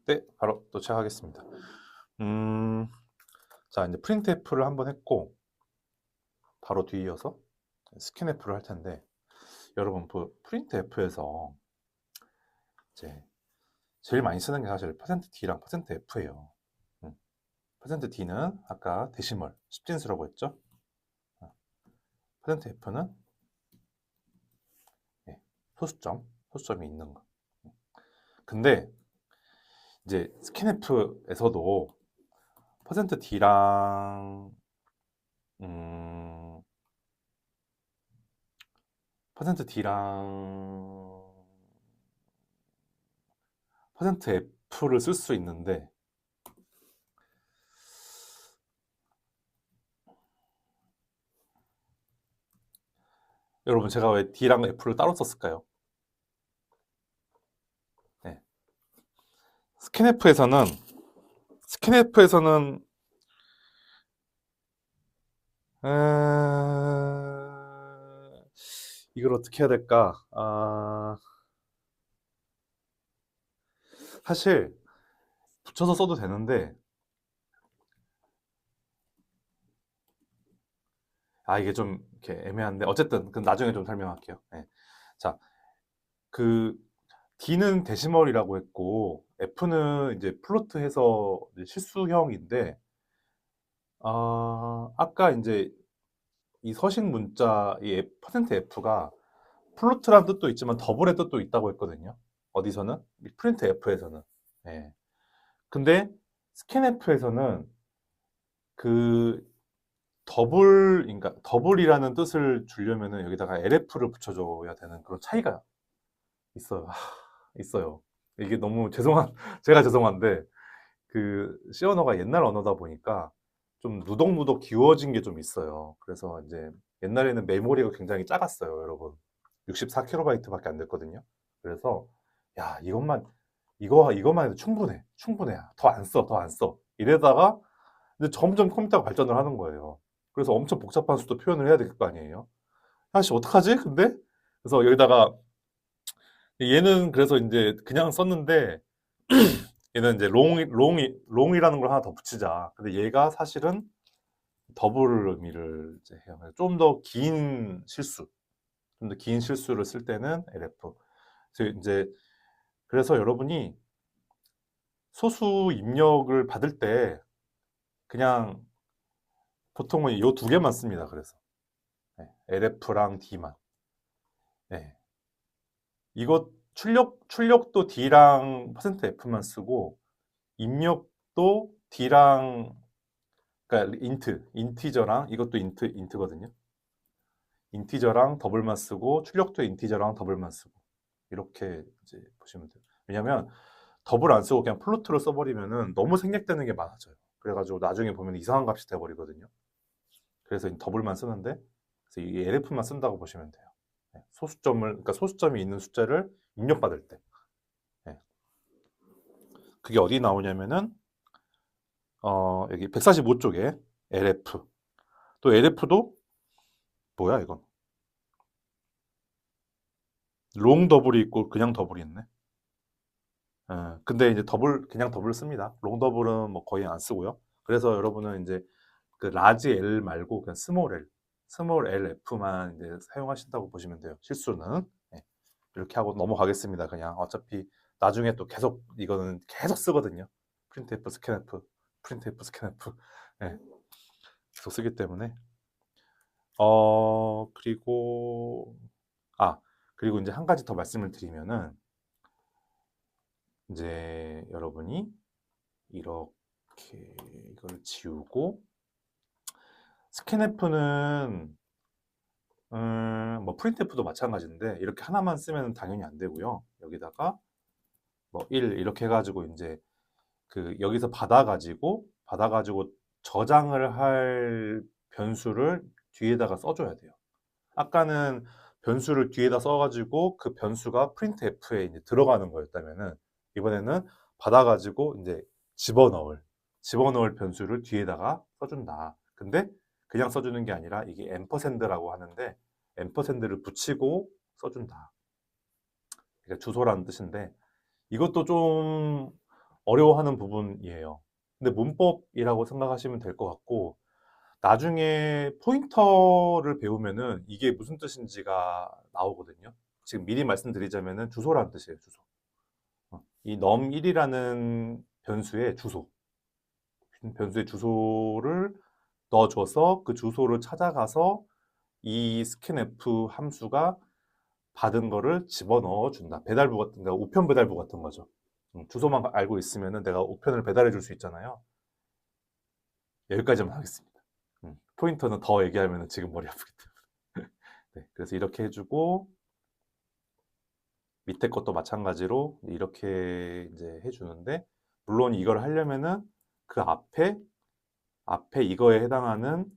네, 바로 또 시작하겠습니다. 자, 이제 프린트F를 한번 했고 바로 뒤이어서 스캔F를 할 텐데 여러분 프린트F에서 이제 제일 많이 쓰는 게 사실 %D랑 %F예요. %D는 아까 데시멀, 십진수라고 했죠? %F는 소수점이 있는 거. 근데 이제 스캔F에서도 %D랑 %D랑 %F를 쓸 수 있는데 여러분 제가 왜 D랑 F를 따로 썼을까요? 네. 스캔F에서는 이걸 어떻게 해야 될까? 사실 붙여서 써도 되는데 이게 좀 이렇게 애매한데 어쨌든 그 나중에 좀 설명할게요. 네. 자, 그 D는 데시멀이라고 했고 F는 이제 플로트해서 이제 실수형인데 아까 이제 이 서식 문자 이 %F가 플로트란 뜻도 있지만 더블의 뜻도 있다고 했거든요. 어디서는? 이 프린트 F에서는. 네. 근데 스캔F에서는 그 그러니까 더블이라는 뜻을 주려면은 여기다가 LF를 붙여줘야 되는 그런 차이가 있어요. 있어요. 이게 너무 제가 죄송한데 그 C 언어가 옛날 언어다 보니까 좀 누덕누덕 기워진 게 좀 있어요. 그래서 이제 옛날에는 메모리가 굉장히 작았어요, 여러분. 64KB 밖에 안 됐거든요. 그래서 야 이것만 해도 충분해. 더 안 써. 이러다가 이제 점점 컴퓨터가 발전을 하는 거예요. 그래서 엄청 복잡한 수도 표현을 해야 될 거 아니에요. 아씨 어떡하지? 근데 그래서 여기다가 얘는 그래서 이제 그냥 썼는데 얘는 이제 롱이라는 걸 하나 더 붙이자. 근데 얘가 사실은 더블 의미를 이제 해요. 좀 더 긴 실수를 쓸 때는 LF. 그래서 여러분이 소수 입력을 받을 때 그냥 보통은 이 두 개만 씁니다. 그래서 LF랑 D만. 네. 이거 출력도 D랑 %F만 쓰고 입력도 D랑 그러니까 인티저랑 이것도 인트거든요. 인티저랑 더블만 쓰고 출력도 인티저랑 더블만 쓰고 이렇게 이제 보시면 돼요. 왜냐면 더블 안 쓰고 그냥 플로트로 써버리면은 너무 생략되는 게 많아져요. 그래가지고 나중에 보면 이상한 값이 돼버리거든요. 그래서 더블만 쓰는데 그래서 이 LF만 쓴다고 보시면 돼요. 그러니까 소수점이 있는 숫자를 입력받을 때. 그게 어디 나오냐면은 여기 145쪽에 LF. 또 LF도 뭐야 이건? 롱 더블이 있고 그냥 더블이 있네. 근데 이제 그냥 더블 씁니다. 롱 더블은 뭐 거의 안 쓰고요. 그래서 여러분은 이제 그 라지 L 말고 그냥 스몰 L, F만 이제 사용하신다고 보시면 돼요. 실수는. 네. 이렇게 하고 넘어가겠습니다. 그냥 어차피 나중에 또 계속 이거는 계속 쓰거든요. 프린트F, 스캔F, 프린트F, 스캔F. 네. 계속 쓰기 때문에. 그리고 그리고 이제 한 가지 더 말씀을 드리면은 이제 여러분이 이렇게 이걸 지우고 스캔F는 뭐 프린트F도 마찬가지인데 이렇게 하나만 쓰면 당연히 안 되고요. 여기다가 뭐 1 이렇게 해가지고 이제 그 여기서 받아가지고 저장을 할 변수를 뒤에다가 써줘야 돼요. 아까는 변수를 뒤에다 써가지고 그 변수가 printf에 이제 들어가는 거였다면은 이번에는 받아가지고 이제 집어넣을 변수를 뒤에다가 써준다. 근데 그냥 써주는 게 아니라 이게 앰퍼샌드라고 하는데 앰퍼샌드를 붙이고 써준다. 그러니까 주소라는 뜻인데 이것도 좀 어려워하는 부분이에요. 근데 문법이라고 생각하시면 될 것 같고 나중에 포인터를 배우면은 이게 무슨 뜻인지가 나오거든요. 지금 미리 말씀드리자면은 주소라는 뜻이에요. 주소. 이 num1이라는 변수의 주소를 넣어줘서 그 주소를 찾아가서 이 scanf 함수가 받은 거를 집어넣어 준다. 배달부 같은 거, 우편 배달부 같은 거죠. 주소만 알고 있으면은 내가 우편을 배달해 줄 수 있잖아요. 여기까지만 하겠습니다. 포인터는 더 얘기하면 지금 머리 아프기 때문에. 네, 그래서 이렇게 해주고 밑에 것도 마찬가지로 이렇게 이제 해주는데 물론 이걸 하려면은 그 앞에 이거에 해당하는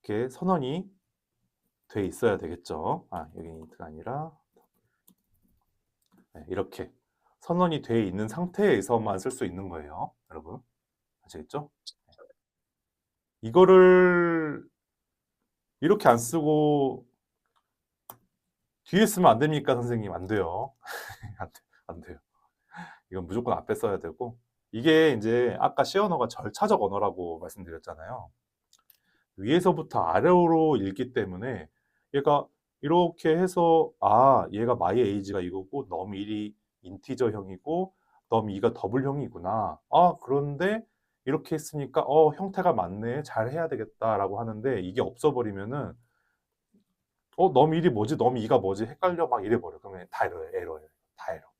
게 선언이 돼 있어야 되겠죠. 여기 인트가 아니라 네, 이렇게 선언이 돼 있는 상태에서만 쓸 수 있는 거예요. 여러분 아시겠죠? 이거를 이렇게 안 쓰고 뒤에 쓰면 안 됩니까, 선생님? 안 돼요. 안 돼요. 이건 무조건 앞에 써야 되고 이게 이제 아까 C 언어가 절차적 언어라고 말씀드렸잖아요. 위에서부터 아래로 읽기 때문에 얘가 이렇게 해서 얘가 my age가 이거고 num1이 인티저형이고 num2가 더블형이구나. 그런데 이렇게 했으니까 형태가 맞네. 잘 해야 되겠다라고 하는데 이게 없어버리면은 num1이 뭐지? num2가 뭐지? 헷갈려 막 이래버려. 그러면 다 에러예요. 다 에러.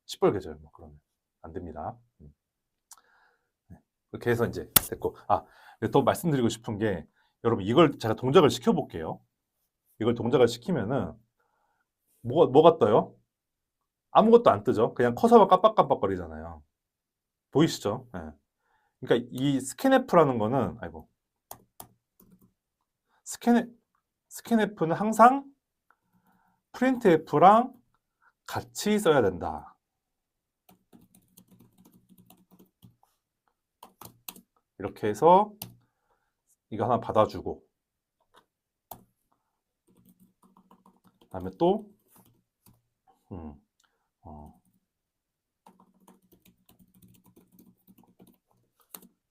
시뻘개져요. 뭐 그러면 안 됩니다. 그렇게 해서 이제 됐고 또 말씀드리고 싶은 게 여러분 이걸 제가 동작을 시켜볼게요. 이걸 동작을 시키면은 뭐가 떠요? 아무것도 안 뜨죠. 그냥 커서만 깜빡깜빡거리잖아요. 보이시죠? 네. 그러니까 이 스캔F라는 거는 스캔F는 항상 printf랑 같이 써야 된다. 이렇게 해서 이거 하나 받아주고 그다음에 또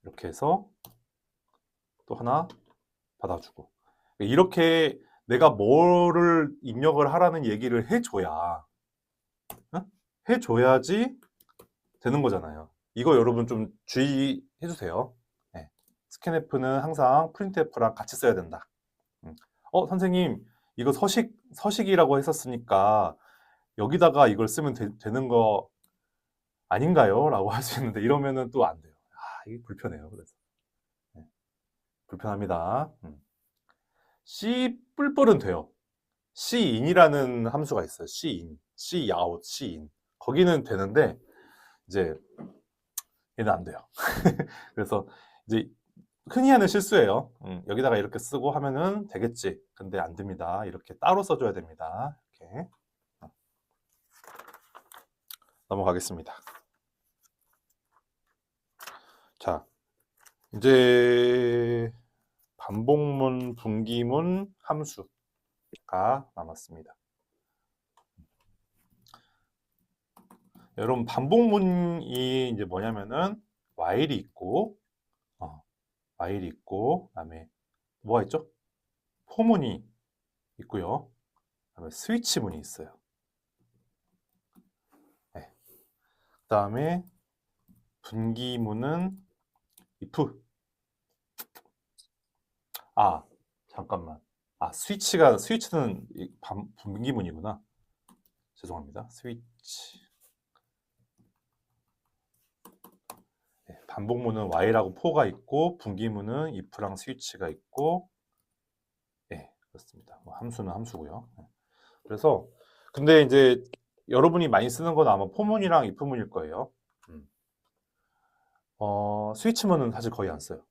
이렇게 해서 또 하나 받아주고 이렇게 내가 뭐를 입력을 하라는 얘기를 해줘야지 되는 거잖아요. 이거 여러분 좀 주의해 주세요. 네. 스캔F는 항상 printf랑 같이 써야 된다. 선생님 이거 서식이라고 했었으니까 여기다가 이걸 쓰면 되는 거 아닌가요? 라고 할 수 있는데 이러면은 또 안 돼요. 이게 불편해요. 그래서 네. 불편합니다. C 뿔뿔은 돼요. Cin이라는 함수가 있어요. Cout, Cin. 거기는 되는데 이제 얘는 안 돼요. 그래서 이제 흔히 하는 실수예요. 여기다가 이렇게 쓰고 하면은 되겠지. 근데 안 됩니다. 이렇게 따로 써줘야 됩니다. 이렇게 넘어가겠습니다. 자, 이제 반복문, 분기문, 함수가 남았습니다. 여러분 반복문이 이제 뭐냐면은 while이 있고 while이 있고, 그다음에 뭐가 있죠? 포문이 있고요. 그다음에 스위치 문이 있어요. 네. 그다음에 분기문은 if. 아, 잠깐만. 아, 스위치는 분기문이구나. 죄송합니다. 스위치. 네, 반복문은 while하고 for가 있고, 분기문은 if랑 스위치가 있고, 네, 그렇습니다. 뭐 함수는 함수고요. 네. 그래서 근데 이제 여러분이 많이 쓰는 건 아마 for문이랑 if문일 거예요. 스위치문은 사실 거의 안 써요.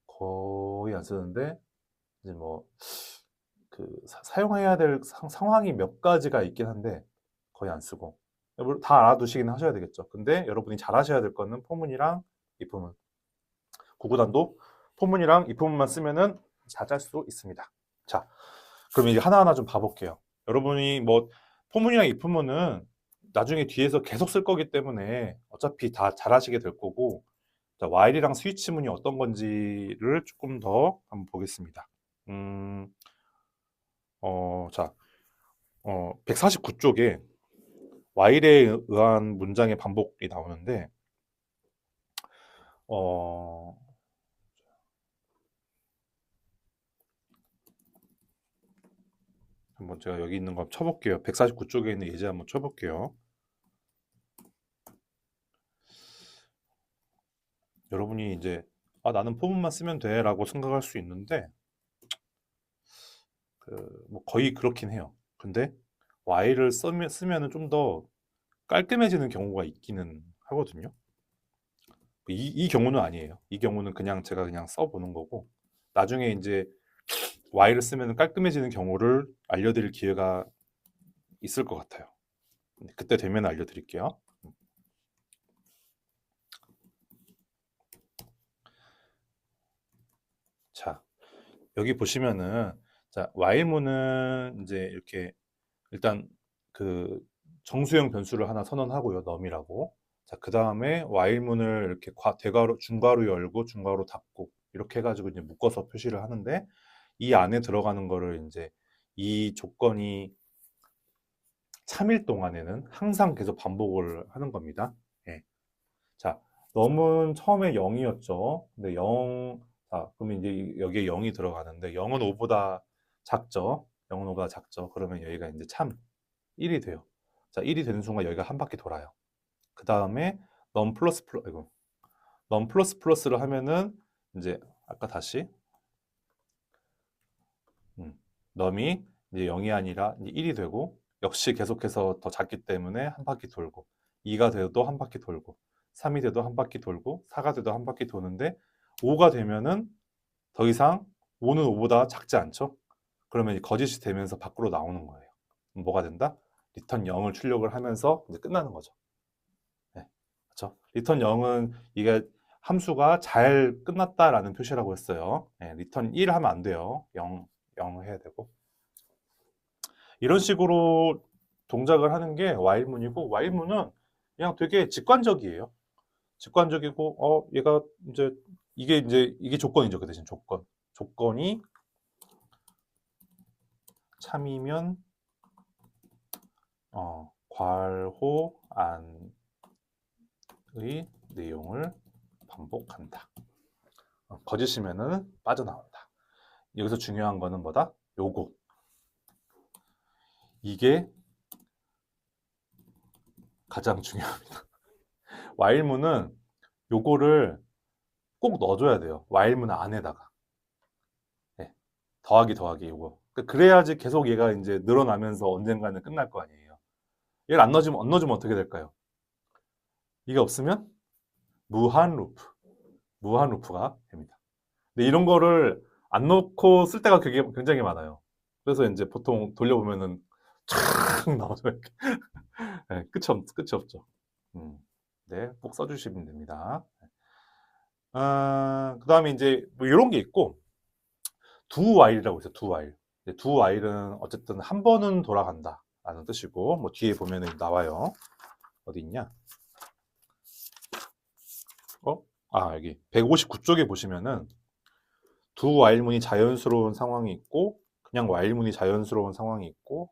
거의 안 쓰는데 이제 뭐 그 사용해야 될 상황이 몇 가지가 있긴 한데 거의 안 쓰고 물론 다 알아두시긴 하셔야 되겠죠. 근데 여러분이 잘 하셔야 될 거는 포문이랑 if문. 구구단도 포문이랑 if문만 쓰면은 잘 짤 수 있습니다. 자, 그럼 이제 하나하나 좀 봐볼게요. 여러분이 뭐 포문이랑 if문은 나중에 뒤에서 계속 쓸 거기 때문에 어차피 다 잘 하시게 될 거고, 자, while이랑 스위치문이 어떤 건지를 조금 더 한번 보겠습니다. 자, 149쪽에 while에 의한 문장의 반복이 나오는데, 한번 제가 여기 있는 거 쳐볼게요. 149쪽에 있는 예제 한번 쳐볼게요. 여러분이 이제 나는 포문만 쓰면 돼 라고 생각할 수 있는데 뭐 거의 그렇긴 해요. 근데 while을 쓰면은 좀 더 깔끔해지는 경우가 있기는 하거든요. 이 경우는 아니에요. 이 경우는 그냥 제가 그냥 써보는 거고, 나중에 이제 while을 쓰면 깔끔해지는 경우를 알려드릴 기회가 있을 것 같아요. 그때 되면 알려드릴게요. 자, 여기 보시면은 자, while문은 이제 이렇게 일단 그 정수형 변수를 하나 선언하고요. num이라고. 자, 그 다음에 while문을 이렇게 대괄호, 중괄호 열고 중괄호 닫고 이렇게 해가지고 이제 묶어서 표시를 하는데, 이 안에 들어가는 거를 이제 이 조건이 참일 동안에는 항상 계속 반복을 하는 겁니다. 예. 자, num은 처음에 0이었죠. 근데 0, 자, 그러면 이제 여기에 0이 들어가는데 0은 5보다 작죠. 0은 5보다 작죠. 그러면 여기가 이제 참 1이 돼요. 자, 1이 되는 순간 여기가 한 바퀴 돌아요. 그 다음에 num 플러스 플러스를 하면은 이제 아까 다시 num이 이제 0이 아니라 이제 1이 되고, 역시 계속해서 더 작기 때문에 한 바퀴 돌고, 2가 돼도 한 바퀴 돌고, 3이 돼도 한 바퀴 돌고, 4가 돼도 한 바퀴 도는데 5가 되면은 더 이상 5는 5보다 작지 않죠? 그러면 이제 거짓이 되면서 밖으로 나오는 거예요. 뭐가 된다? 리턴 0을 출력을 하면서 이제 끝나는 거죠. 네, 그렇죠? 리턴 0은 이게 함수가 잘 끝났다라는 표시라고 했어요. 네, 리턴 1 하면 안 돼요. 0 해야 되고. 이런 식으로 동작을 하는 게 while문이고, while문은 그냥 되게 직관적이에요. 직관적이고, 얘가 이게 조건이죠. 그 대신 조건이 참이면 괄호 안의 내용을 반복한다. 거짓이면은 빠져나온다. 여기서 중요한 거는 뭐다? 요거. 이게 가장 중요합니다. while문은 요거를 꼭 넣어줘야 돼요. while문 안에다가. 네. 더하기 요거. 그래야지 계속 얘가 이제 늘어나면서 언젠가는 끝날 거 아니에요. 얘를 안 넣어주면 어떻게 될까요? 이게 없으면 무한 루프가 됩니다. 근데 이런 거를 안 넣고 쓸 때가 굉장히 많아요. 그래서 이제 보통 돌려보면은 촥 나오죠. 이렇게. 네, 끝이 없죠. 네, 꼭 써주시면 됩니다. 그 다음에 이제 뭐 이런 게 있고, do while이라고 있어요. do while. do while은 어쨌든 한 번은 돌아간다 라는 뜻이고, 뭐 뒤에 보면은 나와요. 어디 있냐? 여기 159쪽에 보시면은 두 while문이 자연스러운 상황이 있고 그냥 while문이 자연스러운 상황이 있고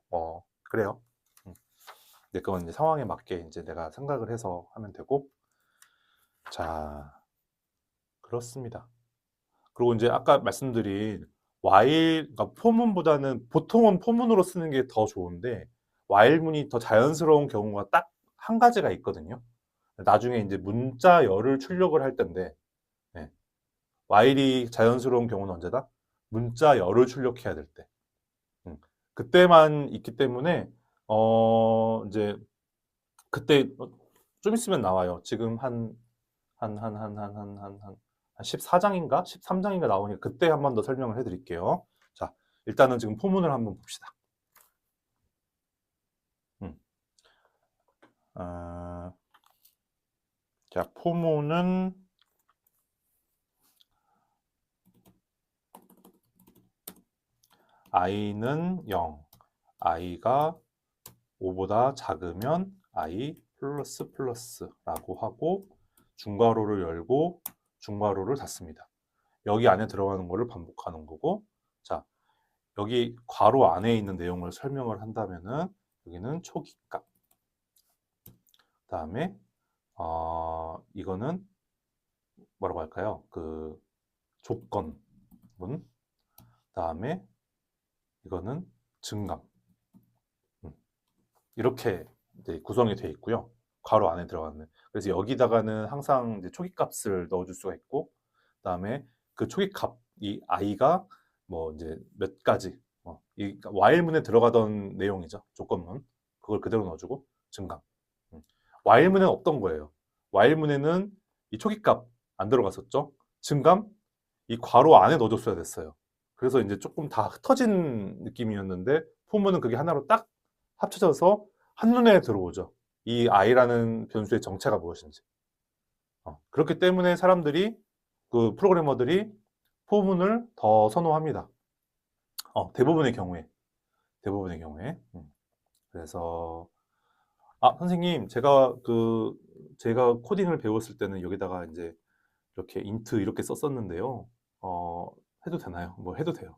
그래요. 근데 그건 이제 상황에 맞게 이제 내가 생각을 해서 하면 되고 자 그렇습니다. 그리고 이제 아까 말씀드린 while 그러니까 포문보다는 보통은 포문으로 쓰는 게 더 좋은데 while문이 더 자연스러운 경우가 딱 한 가지가 있거든요. 나중에 이제 문자열을 출력을 할 텐데 네. while이 자연스러운 경우는 언제다? 문자열을 출력해야 될 때. 그때만 있기 때문에 이제 그때 좀 있으면 나와요. 지금 한 14장인가? 13장인가 나오니까 그때 한 번 더 설명을 해드릴게요. 자, 일단은 지금 포문을 한번 봅시다. 자, 포문은 i는 0, i가 5보다 작으면 i 플러스 플러스라고 하고 중괄호를 열고 중괄호를 닫습니다. 여기 안에 들어가는 거를 반복하는 거고 자 여기 괄호 안에 있는 내용을 설명을 한다면은 여기는 초기값 다음에 이거는 뭐라고 할까요? 그 조건문 다음에 이거는 증감 이렇게 이제 구성이 되어 있고요. 괄호 안에 들어가는. 그래서 여기다가는 항상 이제 초기값을 넣어줄 수가 있고, 그다음에 그 초기값 이 i가 뭐 이제 몇 가지 이 while문에 들어가던 내용이죠. 조건문 그걸 그대로 넣어주고 증감. while문에는 없던 거예요. while문에는 이 초기값 안 들어갔었죠. 증감 이 괄호 안에 넣어줬어야 됐어요. 그래서 이제 조금 다 흩어진 느낌이었는데 포문은 그게 하나로 딱 합쳐져서 한눈에 들어오죠. 이 i라는 변수의 정체가 무엇인지. 그렇기 때문에 사람들이 그 프로그래머들이 포문을 더 선호합니다. 대부분의 경우에. 그래서 선생님 제가 코딩을 배웠을 때는 여기다가 이제 이렇게 int 이렇게 썼었는데요. 해도 되나요? 뭐 해도 돼요.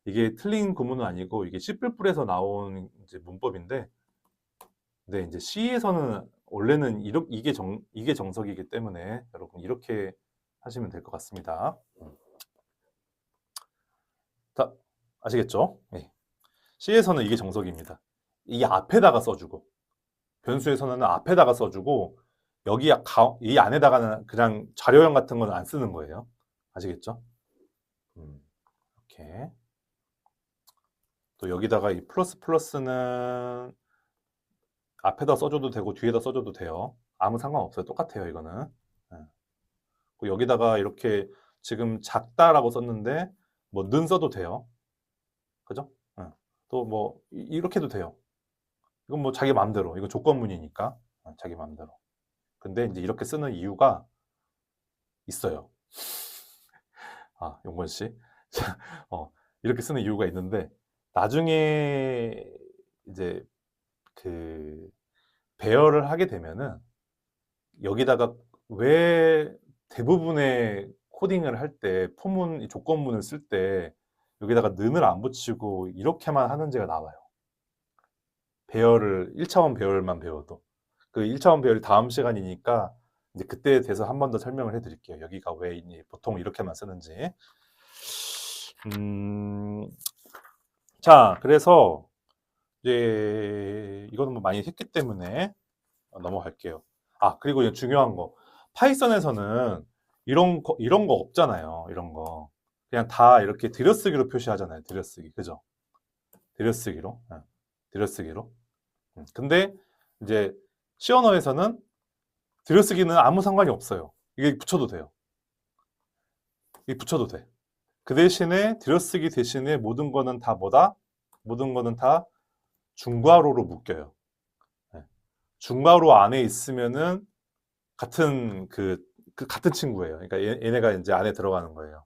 이게 틀린 구문은 아니고 이게 C++에서 나온 이제 문법인데 근데 이제 C에서는 원래는 이게 정석이기 때문에 여러분 이렇게 하시면 될 것 같습니다. 자, 아시겠죠? 네. C에서는 이게 정석입니다. 이 앞에다가 써주고 변수에서는 앞에다가 써주고 여기 이 안에다가는 그냥 자료형 같은 건 안 쓰는 거예요. 아시겠죠? 이렇게 또 여기다가 이 플러스는 앞에다 써줘도 되고 뒤에다 써줘도 돼요. 아무 상관없어요. 똑같아요, 이거는. 여기다가 이렇게 지금 작다라고 썼는데 뭐 는 써도 돼요. 그죠? 또 뭐 이렇게 해도 돼요. 이건 뭐 자기 마음대로. 이거 조건문이니까 자기 마음대로. 근데 이제 이렇게 쓰는 이유가 있어요. 용건 씨. 이렇게 쓰는 이유가 있는데 나중에 이제 그 배열을 하게 되면은 여기다가 왜 대부분의 코딩을 할 때 포문 이 조건문을 쓸 때 여기다가 는을 안 붙이고 이렇게만 하는지가 나와요. 배열을 1차원 배열만 배워도 그 1차원 배열이 다음 시간이니까 이제 그때에 대해서 한 번 더 설명을 해드릴게요. 여기가 왜 보통 이렇게만 쓰는지. 자, 그래서 이제 이거는 뭐 많이 했기 때문에 넘어갈게요. 그리고 이제 중요한 거. 파이썬에서는 이런 거 없잖아요. 이런 거. 그냥 다 이렇게 들여쓰기로 표시하잖아요. 들여쓰기. 그죠? 들여쓰기로. 들여쓰기로. 근데 이제 C 언어에서는 들여쓰기는 아무 상관이 없어요. 이게 붙여도 돼요. 이게 붙여도 돼. 그 대신에 들여쓰기 대신에 모든 거는 다 뭐다? 모든 거는 다 중괄호로 묶여요. 중괄호 안에 있으면은 같은 같은 친구예요. 그러니까 얘네가 이제 안에 들어가는 거예요.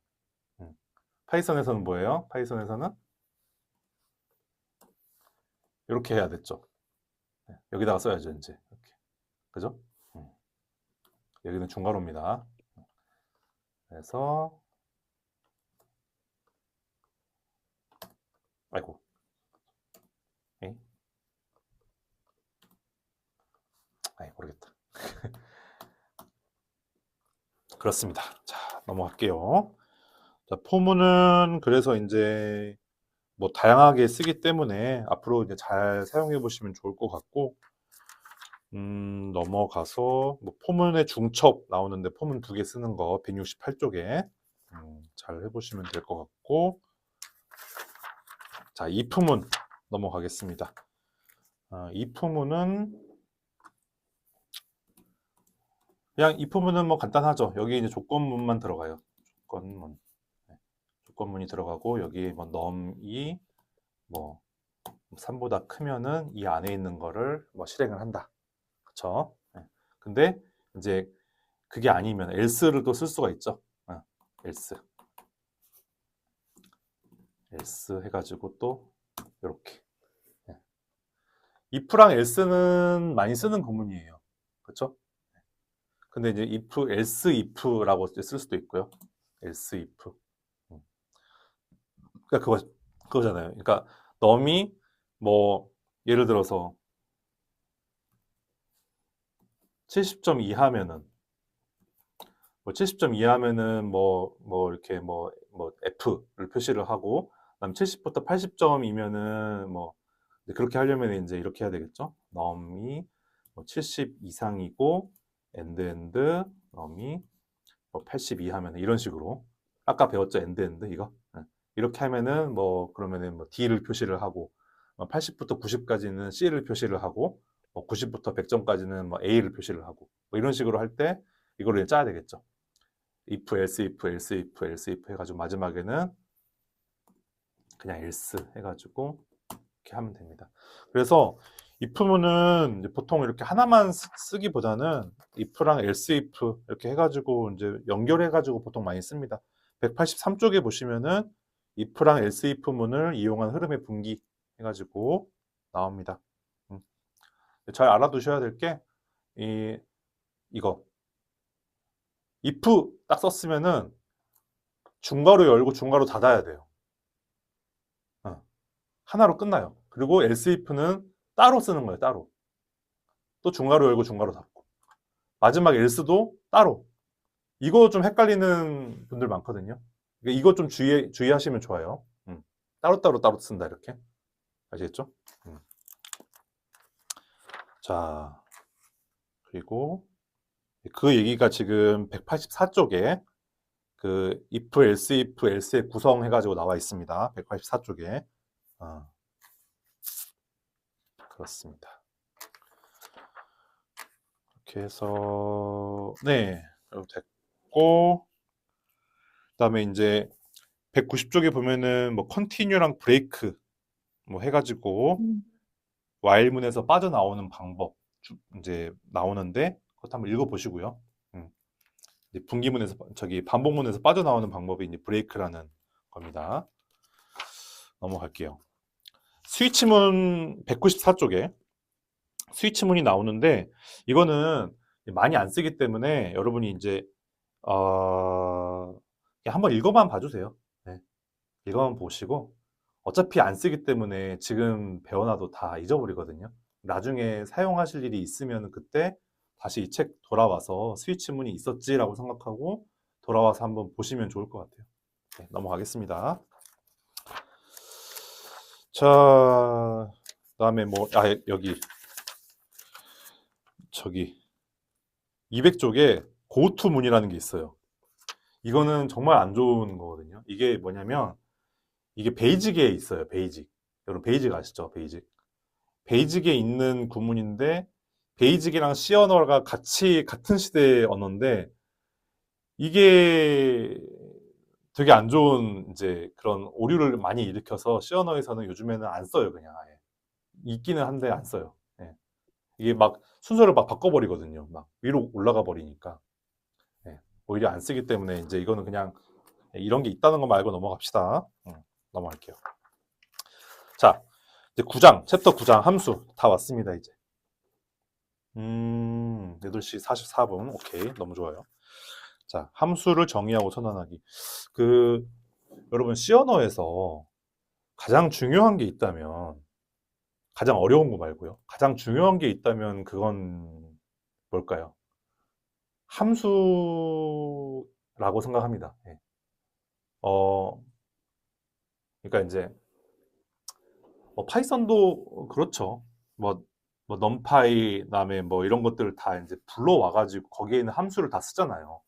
파이썬에서는 뭐예요? 파이썬에서는 이렇게 해야 됐죠. 여기다가 써야죠, 이제. 이렇게. 그죠? 여기는 중괄호입니다. 그래서 아이고. 에이? 아이, 모르겠다. 그렇습니다. 자, 넘어갈게요. 자, 포문은 그래서 이제 뭐 다양하게 쓰기 때문에 앞으로 이제 잘 사용해 보시면 좋을 것 같고, 넘어가서 뭐 포문의 중첩 나오는데 포문 2개 쓰는 거 168쪽에 잘 해보시면 될 것 같고, 자, 이 포문 넘어가겠습니다. 이 포문은 그냥 이 포문은 뭐 간단하죠. 여기 이제 조건문만 들어가요. 조건문. 네. 조건문이 들어가고 여기 뭐 넘이 뭐 3보다 크면은 이 안에 있는 거를 뭐 실행을 한다. 그쵸? 네. 근데 이제 그게 아니면 else를 또 쓸 수가 있죠. else. else 해가지고 또 이렇게. 네. if랑 else는 많이 쓰는 구문이에요. 그쵸? 근데 이제 if, else if라고 쓸 수도 있고요. else if. 그러니까 그거잖아요. 그러니까 넘이 뭐 예를 들어서 70점 이하면은 뭐 70점 이하면은 뭐 이렇게 뭐 F를 표시를 하고 그다음 70부터 80점이면은 뭐 그렇게 하려면 이제 이렇게 해야 되겠죠. 넘이 뭐 70 이상이고 엔드 넘이 뭐 80 이하면 이런 식으로 아까 배웠죠. 엔드 이거. 네. 이렇게 하면은 뭐 그러면은 뭐 D를 표시를 하고 80부터 90까지는 C를 표시를 하고 90부터 100점까지는 뭐 A를 표시를 하고 뭐 이런 식으로 할 때 이거를 짜야 되겠죠. if, else if, else if, else if 해가지고 마지막에는 그냥 else 해가지고 이렇게 하면 됩니다. 그래서 if문은 보통 이렇게 하나만 쓰기보다는 if랑 else if 이렇게 해가지고 이제 연결해가지고 보통 많이 씁니다. 183쪽에 보시면은 if랑 else if 문을 이용한 흐름의 분기 해가지고 나옵니다. 잘 알아두셔야 될 게 이거 if 딱 썼으면은 중괄호 열고 중괄호 닫아야 돼요. 하나로 끝나요. 그리고 else if는 따로 쓰는 거예요. 따로. 또 중괄호 열고 중괄호 닫고. 마지막 else도 따로. 이거 좀 헷갈리는 분들 많거든요. 이거 좀 주의하시면 좋아요. 따로 쓴다 이렇게. 아시겠죠? 자, 그리고 그 얘기가 지금 184쪽에 그 if, else if, else의 구성 해가지고 나와 있습니다. 184쪽에. 그렇습니다. 이렇게 해서 네, 됐고 그다음에 이제 190쪽에 보면은 뭐 continue랑 break 뭐 해가지고 while문에서 빠져나오는 방법 이제 나오는데 그것도 한번 읽어보시고요. 이제 분기문에서 반복문에서 빠져나오는 방법이 이제 break라는 겁니다. 넘어갈게요. 스위치문 194쪽에 스위치문이 나오는데 이거는 많이 안 쓰기 때문에 여러분이 이제 한번 읽어만 봐주세요. 네. 읽어만 보시고 어차피 안 쓰기 때문에 지금 배워놔도 다 잊어버리거든요. 나중에 사용하실 일이 있으면 그때 다시 이 책 돌아와서 스위치문이 있었지라고 생각하고 돌아와서 한번 보시면 좋을 것 같아요. 네, 넘어가겠습니다. 자, 그다음에 여기 저기 200쪽에 고투문이라는 게 있어요. 이거는 정말 안 좋은 거거든요. 이게 뭐냐면 이게 베이직에 있어요. 베이직. 여러분 베이직 아시죠? 베이직. 베이직에 있는 구문인데 베이직이랑 C 언어가 같은 시대의 언어인데 이게 되게 안 좋은 이제 그런 오류를 많이 일으켜서 C 언어에서는 요즘에는 안 써요. 그냥 아예. 있기는 한데 안 써요. 예. 이게 막 순서를 막 바꿔버리거든요. 막 위로 올라가 버리니까. 예. 오히려 안 쓰기 때문에 이제 이거는 그냥 이런 게 있다는 거 말고 넘어갑시다. 넘어갈게요. 자, 이제 9장, 챕터 9장 함수 다 왔습니다, 이제. 8시 44분. 오케이. 너무 좋아요. 자, 함수를 정의하고 선언하기. 여러분, C 언어에서 가장 중요한 게 있다면, 가장 어려운 거 말고요. 가장 중요한 게 있다면 그건 뭘까요? 함수라고 생각합니다. 예. 그러니까 이제 파이썬도 그렇죠. 뭐, 넘파이, 그다음에 뭐 이런 것들을 다 이제 불러와가지고 거기에 있는 함수를 다 쓰잖아요.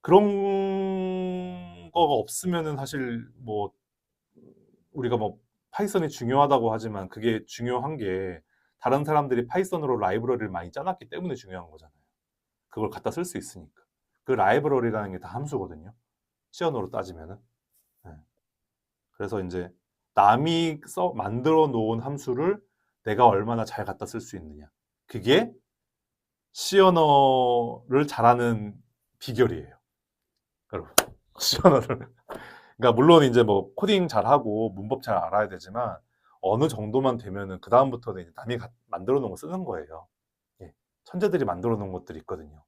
그런 거가 없으면은 사실 뭐 우리가 뭐 파이썬이 중요하다고 하지만 그게 중요한 게 다른 사람들이 파이썬으로 라이브러리를 많이 짜놨기 때문에 중요한 거잖아요. 그걸 갖다 쓸 수 있으니까. 그 라이브러리라는 게 다 함수거든요. C 언어로 따지면은. 네. 그래서 이제 남이 만들어 놓은 함수를 내가 얼마나 잘 갖다 쓸 수 있느냐. 그게 C 언어를 잘하는 비결이에요. 여러분, C 언어를. 그러니까 물론 이제 뭐 코딩 잘하고 문법 잘 알아야 되지만 어느 정도만 되면은 그 다음부터는 이제 남이 만들어 놓은 거 쓰는 거예요. 예. 천재들이 만들어 놓은 것들이 있거든요.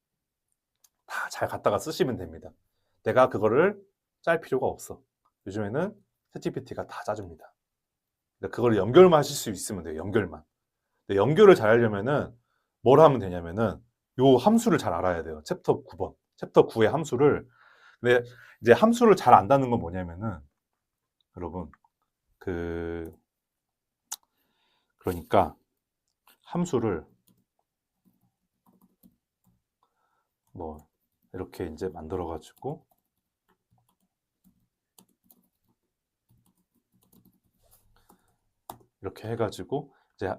다 잘 갖다가 쓰시면 됩니다. 내가 그거를 짤 필요가 없어. 요즘에는 챗GPT가 다 짜줍니다. 그러니까 그걸 연결만 하실 수 있으면 돼요. 연결만. 근데 연결을 잘 하려면은 뭘 하면 되냐면은 요 함수를 잘 알아야 돼요. 챕터 9번. 챕터 9의 함수를. 근데 이제 함수를 잘 안다는 건 뭐냐면은 여러분 그러니까 함수를 뭐 이렇게 이제 만들어 가지고 이렇게 해가지고 이제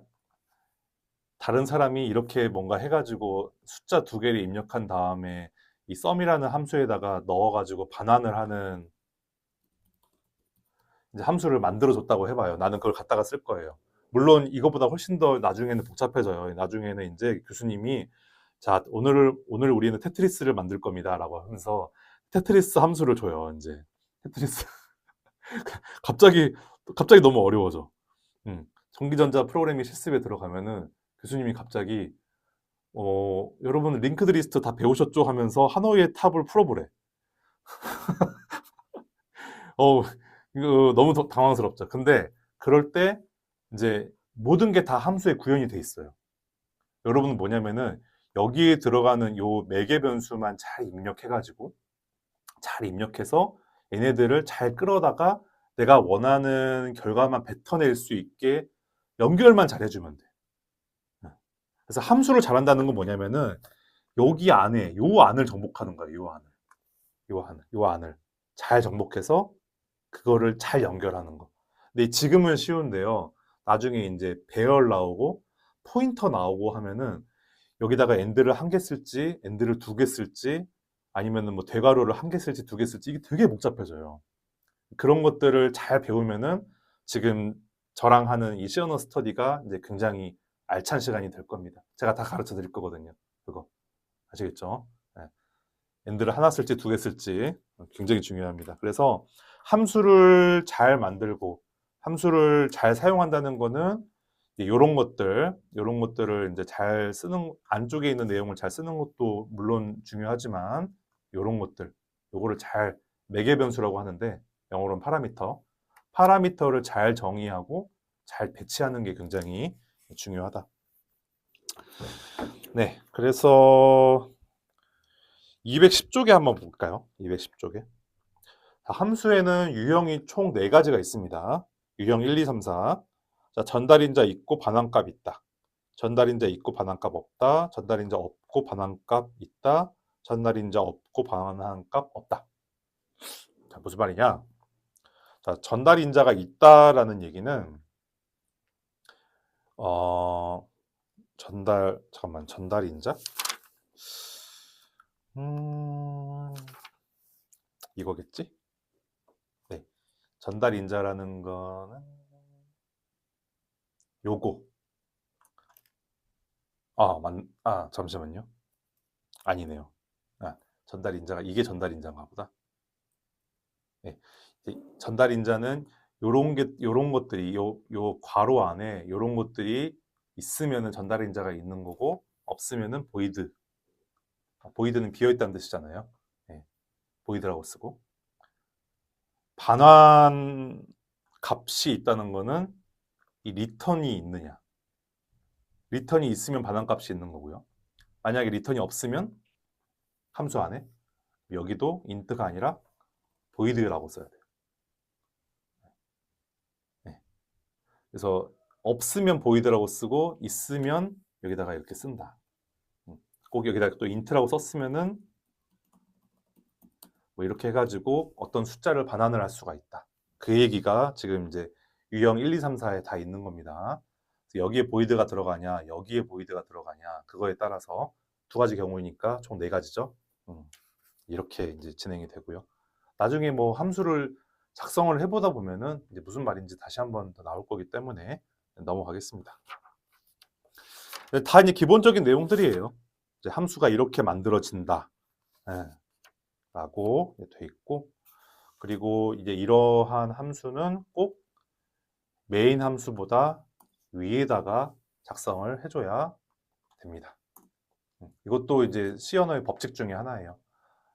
다른 사람이 이렇게 뭔가 해가지고 숫자 두 개를 입력한 다음에 이 썸이라는 함수에다가 넣어가지고 반환을 하는 이제 함수를 만들어줬다고 해봐요. 나는 그걸 갖다가 쓸 거예요. 물론 이거보다 훨씬 더 나중에는 복잡해져요. 나중에는 이제 교수님이 자, 오늘 우리는 테트리스를 만들 겁니다. 라고 하면서 테트리스 함수를 줘요. 이제 테트리스. 갑자기 너무 어려워져. 전기전자 프로그래밍 실습에 들어가면은 교수님이 갑자기 여러분 링크드 리스트 다 배우셨죠? 하면서 하노이의 탑을 풀어보래. 이거 너무 당황스럽죠. 근데 그럴 때 이제 모든 게 다 함수에 구현이 돼 있어요. 여러분은 뭐냐면은 여기에 들어가는 요 매개 변수만 잘 입력해가지고 잘 입력해서 얘네들을 잘 끌어다가 내가 원하는 결과만 뱉어낼 수 있게 연결만 잘 해주면 돼. 그래서 함수를 잘한다는 건 뭐냐면은 여기 안에 요 안을 정복하는 거예요. 요 안을 잘 정복해서 그거를 잘 연결하는 거. 근데 지금은 쉬운데요. 나중에 이제 배열 나오고 포인터 나오고 하면은 여기다가 엔드를 한 개 쓸지 엔드를 두 개 쓸지 아니면은 뭐 대괄호를 한 개 쓸지 두 개 쓸지 이게 되게 복잡해져요. 그런 것들을 잘 배우면은 지금 저랑 하는 이 시어너 스터디가 이제 굉장히 알찬 시간이 될 겁니다. 제가 다 가르쳐 드릴 거거든요. 그거 아시겠죠? 네. 엔드를 하나 쓸지 두 개 쓸지 굉장히 중요합니다. 그래서 함수를 잘 만들고 함수를 잘 사용한다는 거는 이런 것들을 이제 잘 쓰는 안쪽에 있는 내용을 잘 쓰는 것도 물론 중요하지만 이런 것들, 요거를 잘 매개 변수라고 하는데 영어로는 파라미터를 잘 정의하고 잘 배치하는 게 굉장히 중요하다. 네, 그래서 210쪽에 한번 볼까요? 210쪽에. 함수에는 유형이 총 4가지가 있습니다. 유형 1, 2, 3, 4. 자, 전달인자 있고 반환값 있다. 전달인자 있고 반환값 없다. 전달인자 없고 반환값 있다. 전달인자 없고 반환값 없다. 자, 무슨 말이냐? 자, 전달인자가 있다라는 얘기는 전달인자? 이거겠지? 네. 전달인자라는 거는 요거. 잠시만요. 아니네요. 전달인자가 이게 전달인자인가 보다. 네. 전달인자는 요런 것들이 요 괄호 안에 요런 것들이 있으면은 전달인자가 있는 거고 없으면은 보이드. 보이드는 비어 있다는 뜻이잖아요. 네. 보이드라고 쓰고 반환 값이 있다는 거는 이 리턴이 있느냐. 리턴이 있으면 반환값이 있는 거고요. 만약에 리턴이 없으면 함수 안에 여기도 int가 아니라 void라고 써야 돼요. 네. 그래서 없으면 void라고 쓰고 있으면 여기다가 이렇게 쓴다. 꼭 여기다가 또 int라고 썼으면은 뭐 이렇게 해가지고 어떤 숫자를 반환을 할 수가 있다. 그 얘기가 지금 이제 유형 1, 2, 3, 4에 다 있는 겁니다. 그래서 여기에 void가 들어가냐, 여기에 void가 들어가냐, 그거에 따라서 두 가지 경우이니까 총 네 가지죠. 이렇게 이제 진행이 되고요. 나중에 뭐 함수를 작성을 해보다 보면은 이제 무슨 말인지 다시 한번 더 나올 거기 때문에 넘어가겠습니다. 다 이제 기본적인 내용들이에요. 이제 함수가 이렇게 만들어진다. 예, 라고 돼 있고, 그리고 이제 이러한 함수는 꼭 메인 함수보다 위에다가 작성을 해줘야 됩니다. 이것도 이제 C 언어의 법칙 중에 하나예요.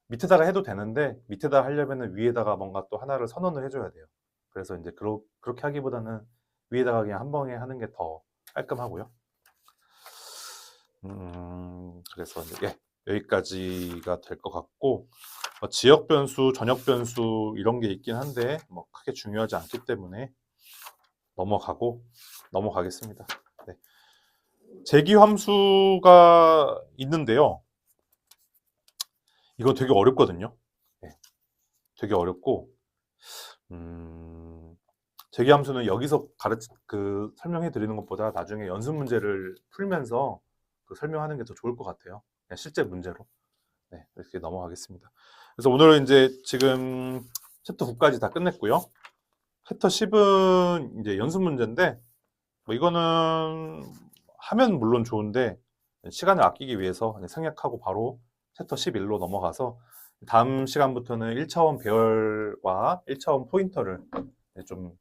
밑에다가 해도 되는데 밑에다가 하려면 위에다가 뭔가 또 하나를 선언을 해줘야 돼요. 그래서 이제 그렇게 하기보다는 위에다가 그냥 한 번에 하는 게 더 깔끔하고요. 그래서 이제 여기까지가 될 것 같고, 지역 변수, 전역 변수 이런 게 있긴 한데 뭐 크게 중요하지 않기 때문에 넘어가겠습니다. 네. 재기 함수가 있는데요. 이거 되게 어렵거든요. 네. 되게 어렵고, 재기 함수는 여기서 설명해 드리는 것보다 나중에 연습 문제를 풀면서 설명하는 게 더 좋을 것 같아요. 그냥 실제 문제로. 네, 이렇게 넘어가겠습니다. 그래서 오늘은 이제 지금 챕터 9까지 다 끝냈고요. 챕터 10은 이제 연습 문제인데, 뭐 이거는 하면 물론 좋은데 시간을 아끼기 위해서 생략하고 바로 챕터 11로 넘어가서 다음 시간부터는 1차원 배열과 1차원 포인터를 좀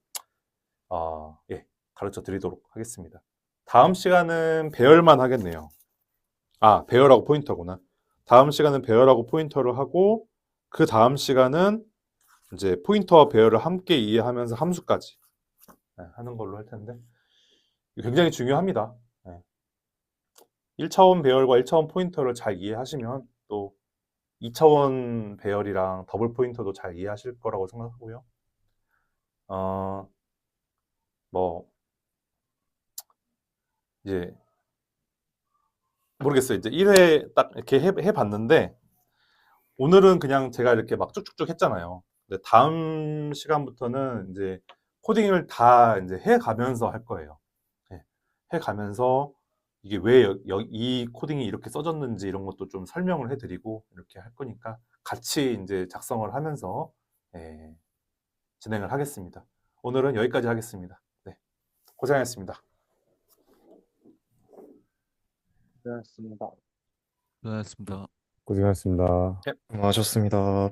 가르쳐 드리도록 하겠습니다. 다음 시간은 배열만 하겠네요. 배열하고 포인터구나. 다음 시간은 배열하고 포인터를 하고, 그 다음 시간은 이제 포인터와 배열을 함께 이해하면서 함수까지 하는 걸로 할 텐데, 굉장히 중요합니다. 1차원 배열과 1차원 포인터를 잘 이해하시면 또 2차원 배열이랑 더블 포인터도 잘 이해하실 거라고 생각하고요. 이제 모르겠어요. 이제 1회 딱 이렇게 해봤는데, 오늘은 그냥 제가 이렇게 막 쭉쭉쭉 했잖아요. 근데 다음 시간부터는 이제 코딩을 다 이제 해가면서 할 거예요. 해가면서 이게 왜 이 코딩이 이렇게 써졌는지 이런 것도 좀 설명을 해드리고 이렇게 할 거니까 같이 이제 작성을 하면서 진행을 하겠습니다. 오늘은 여기까지 하겠습니다. 네, 고생하셨습니다. 고생하셨습니다. 고생하셨습니다. 수고하셨습니다.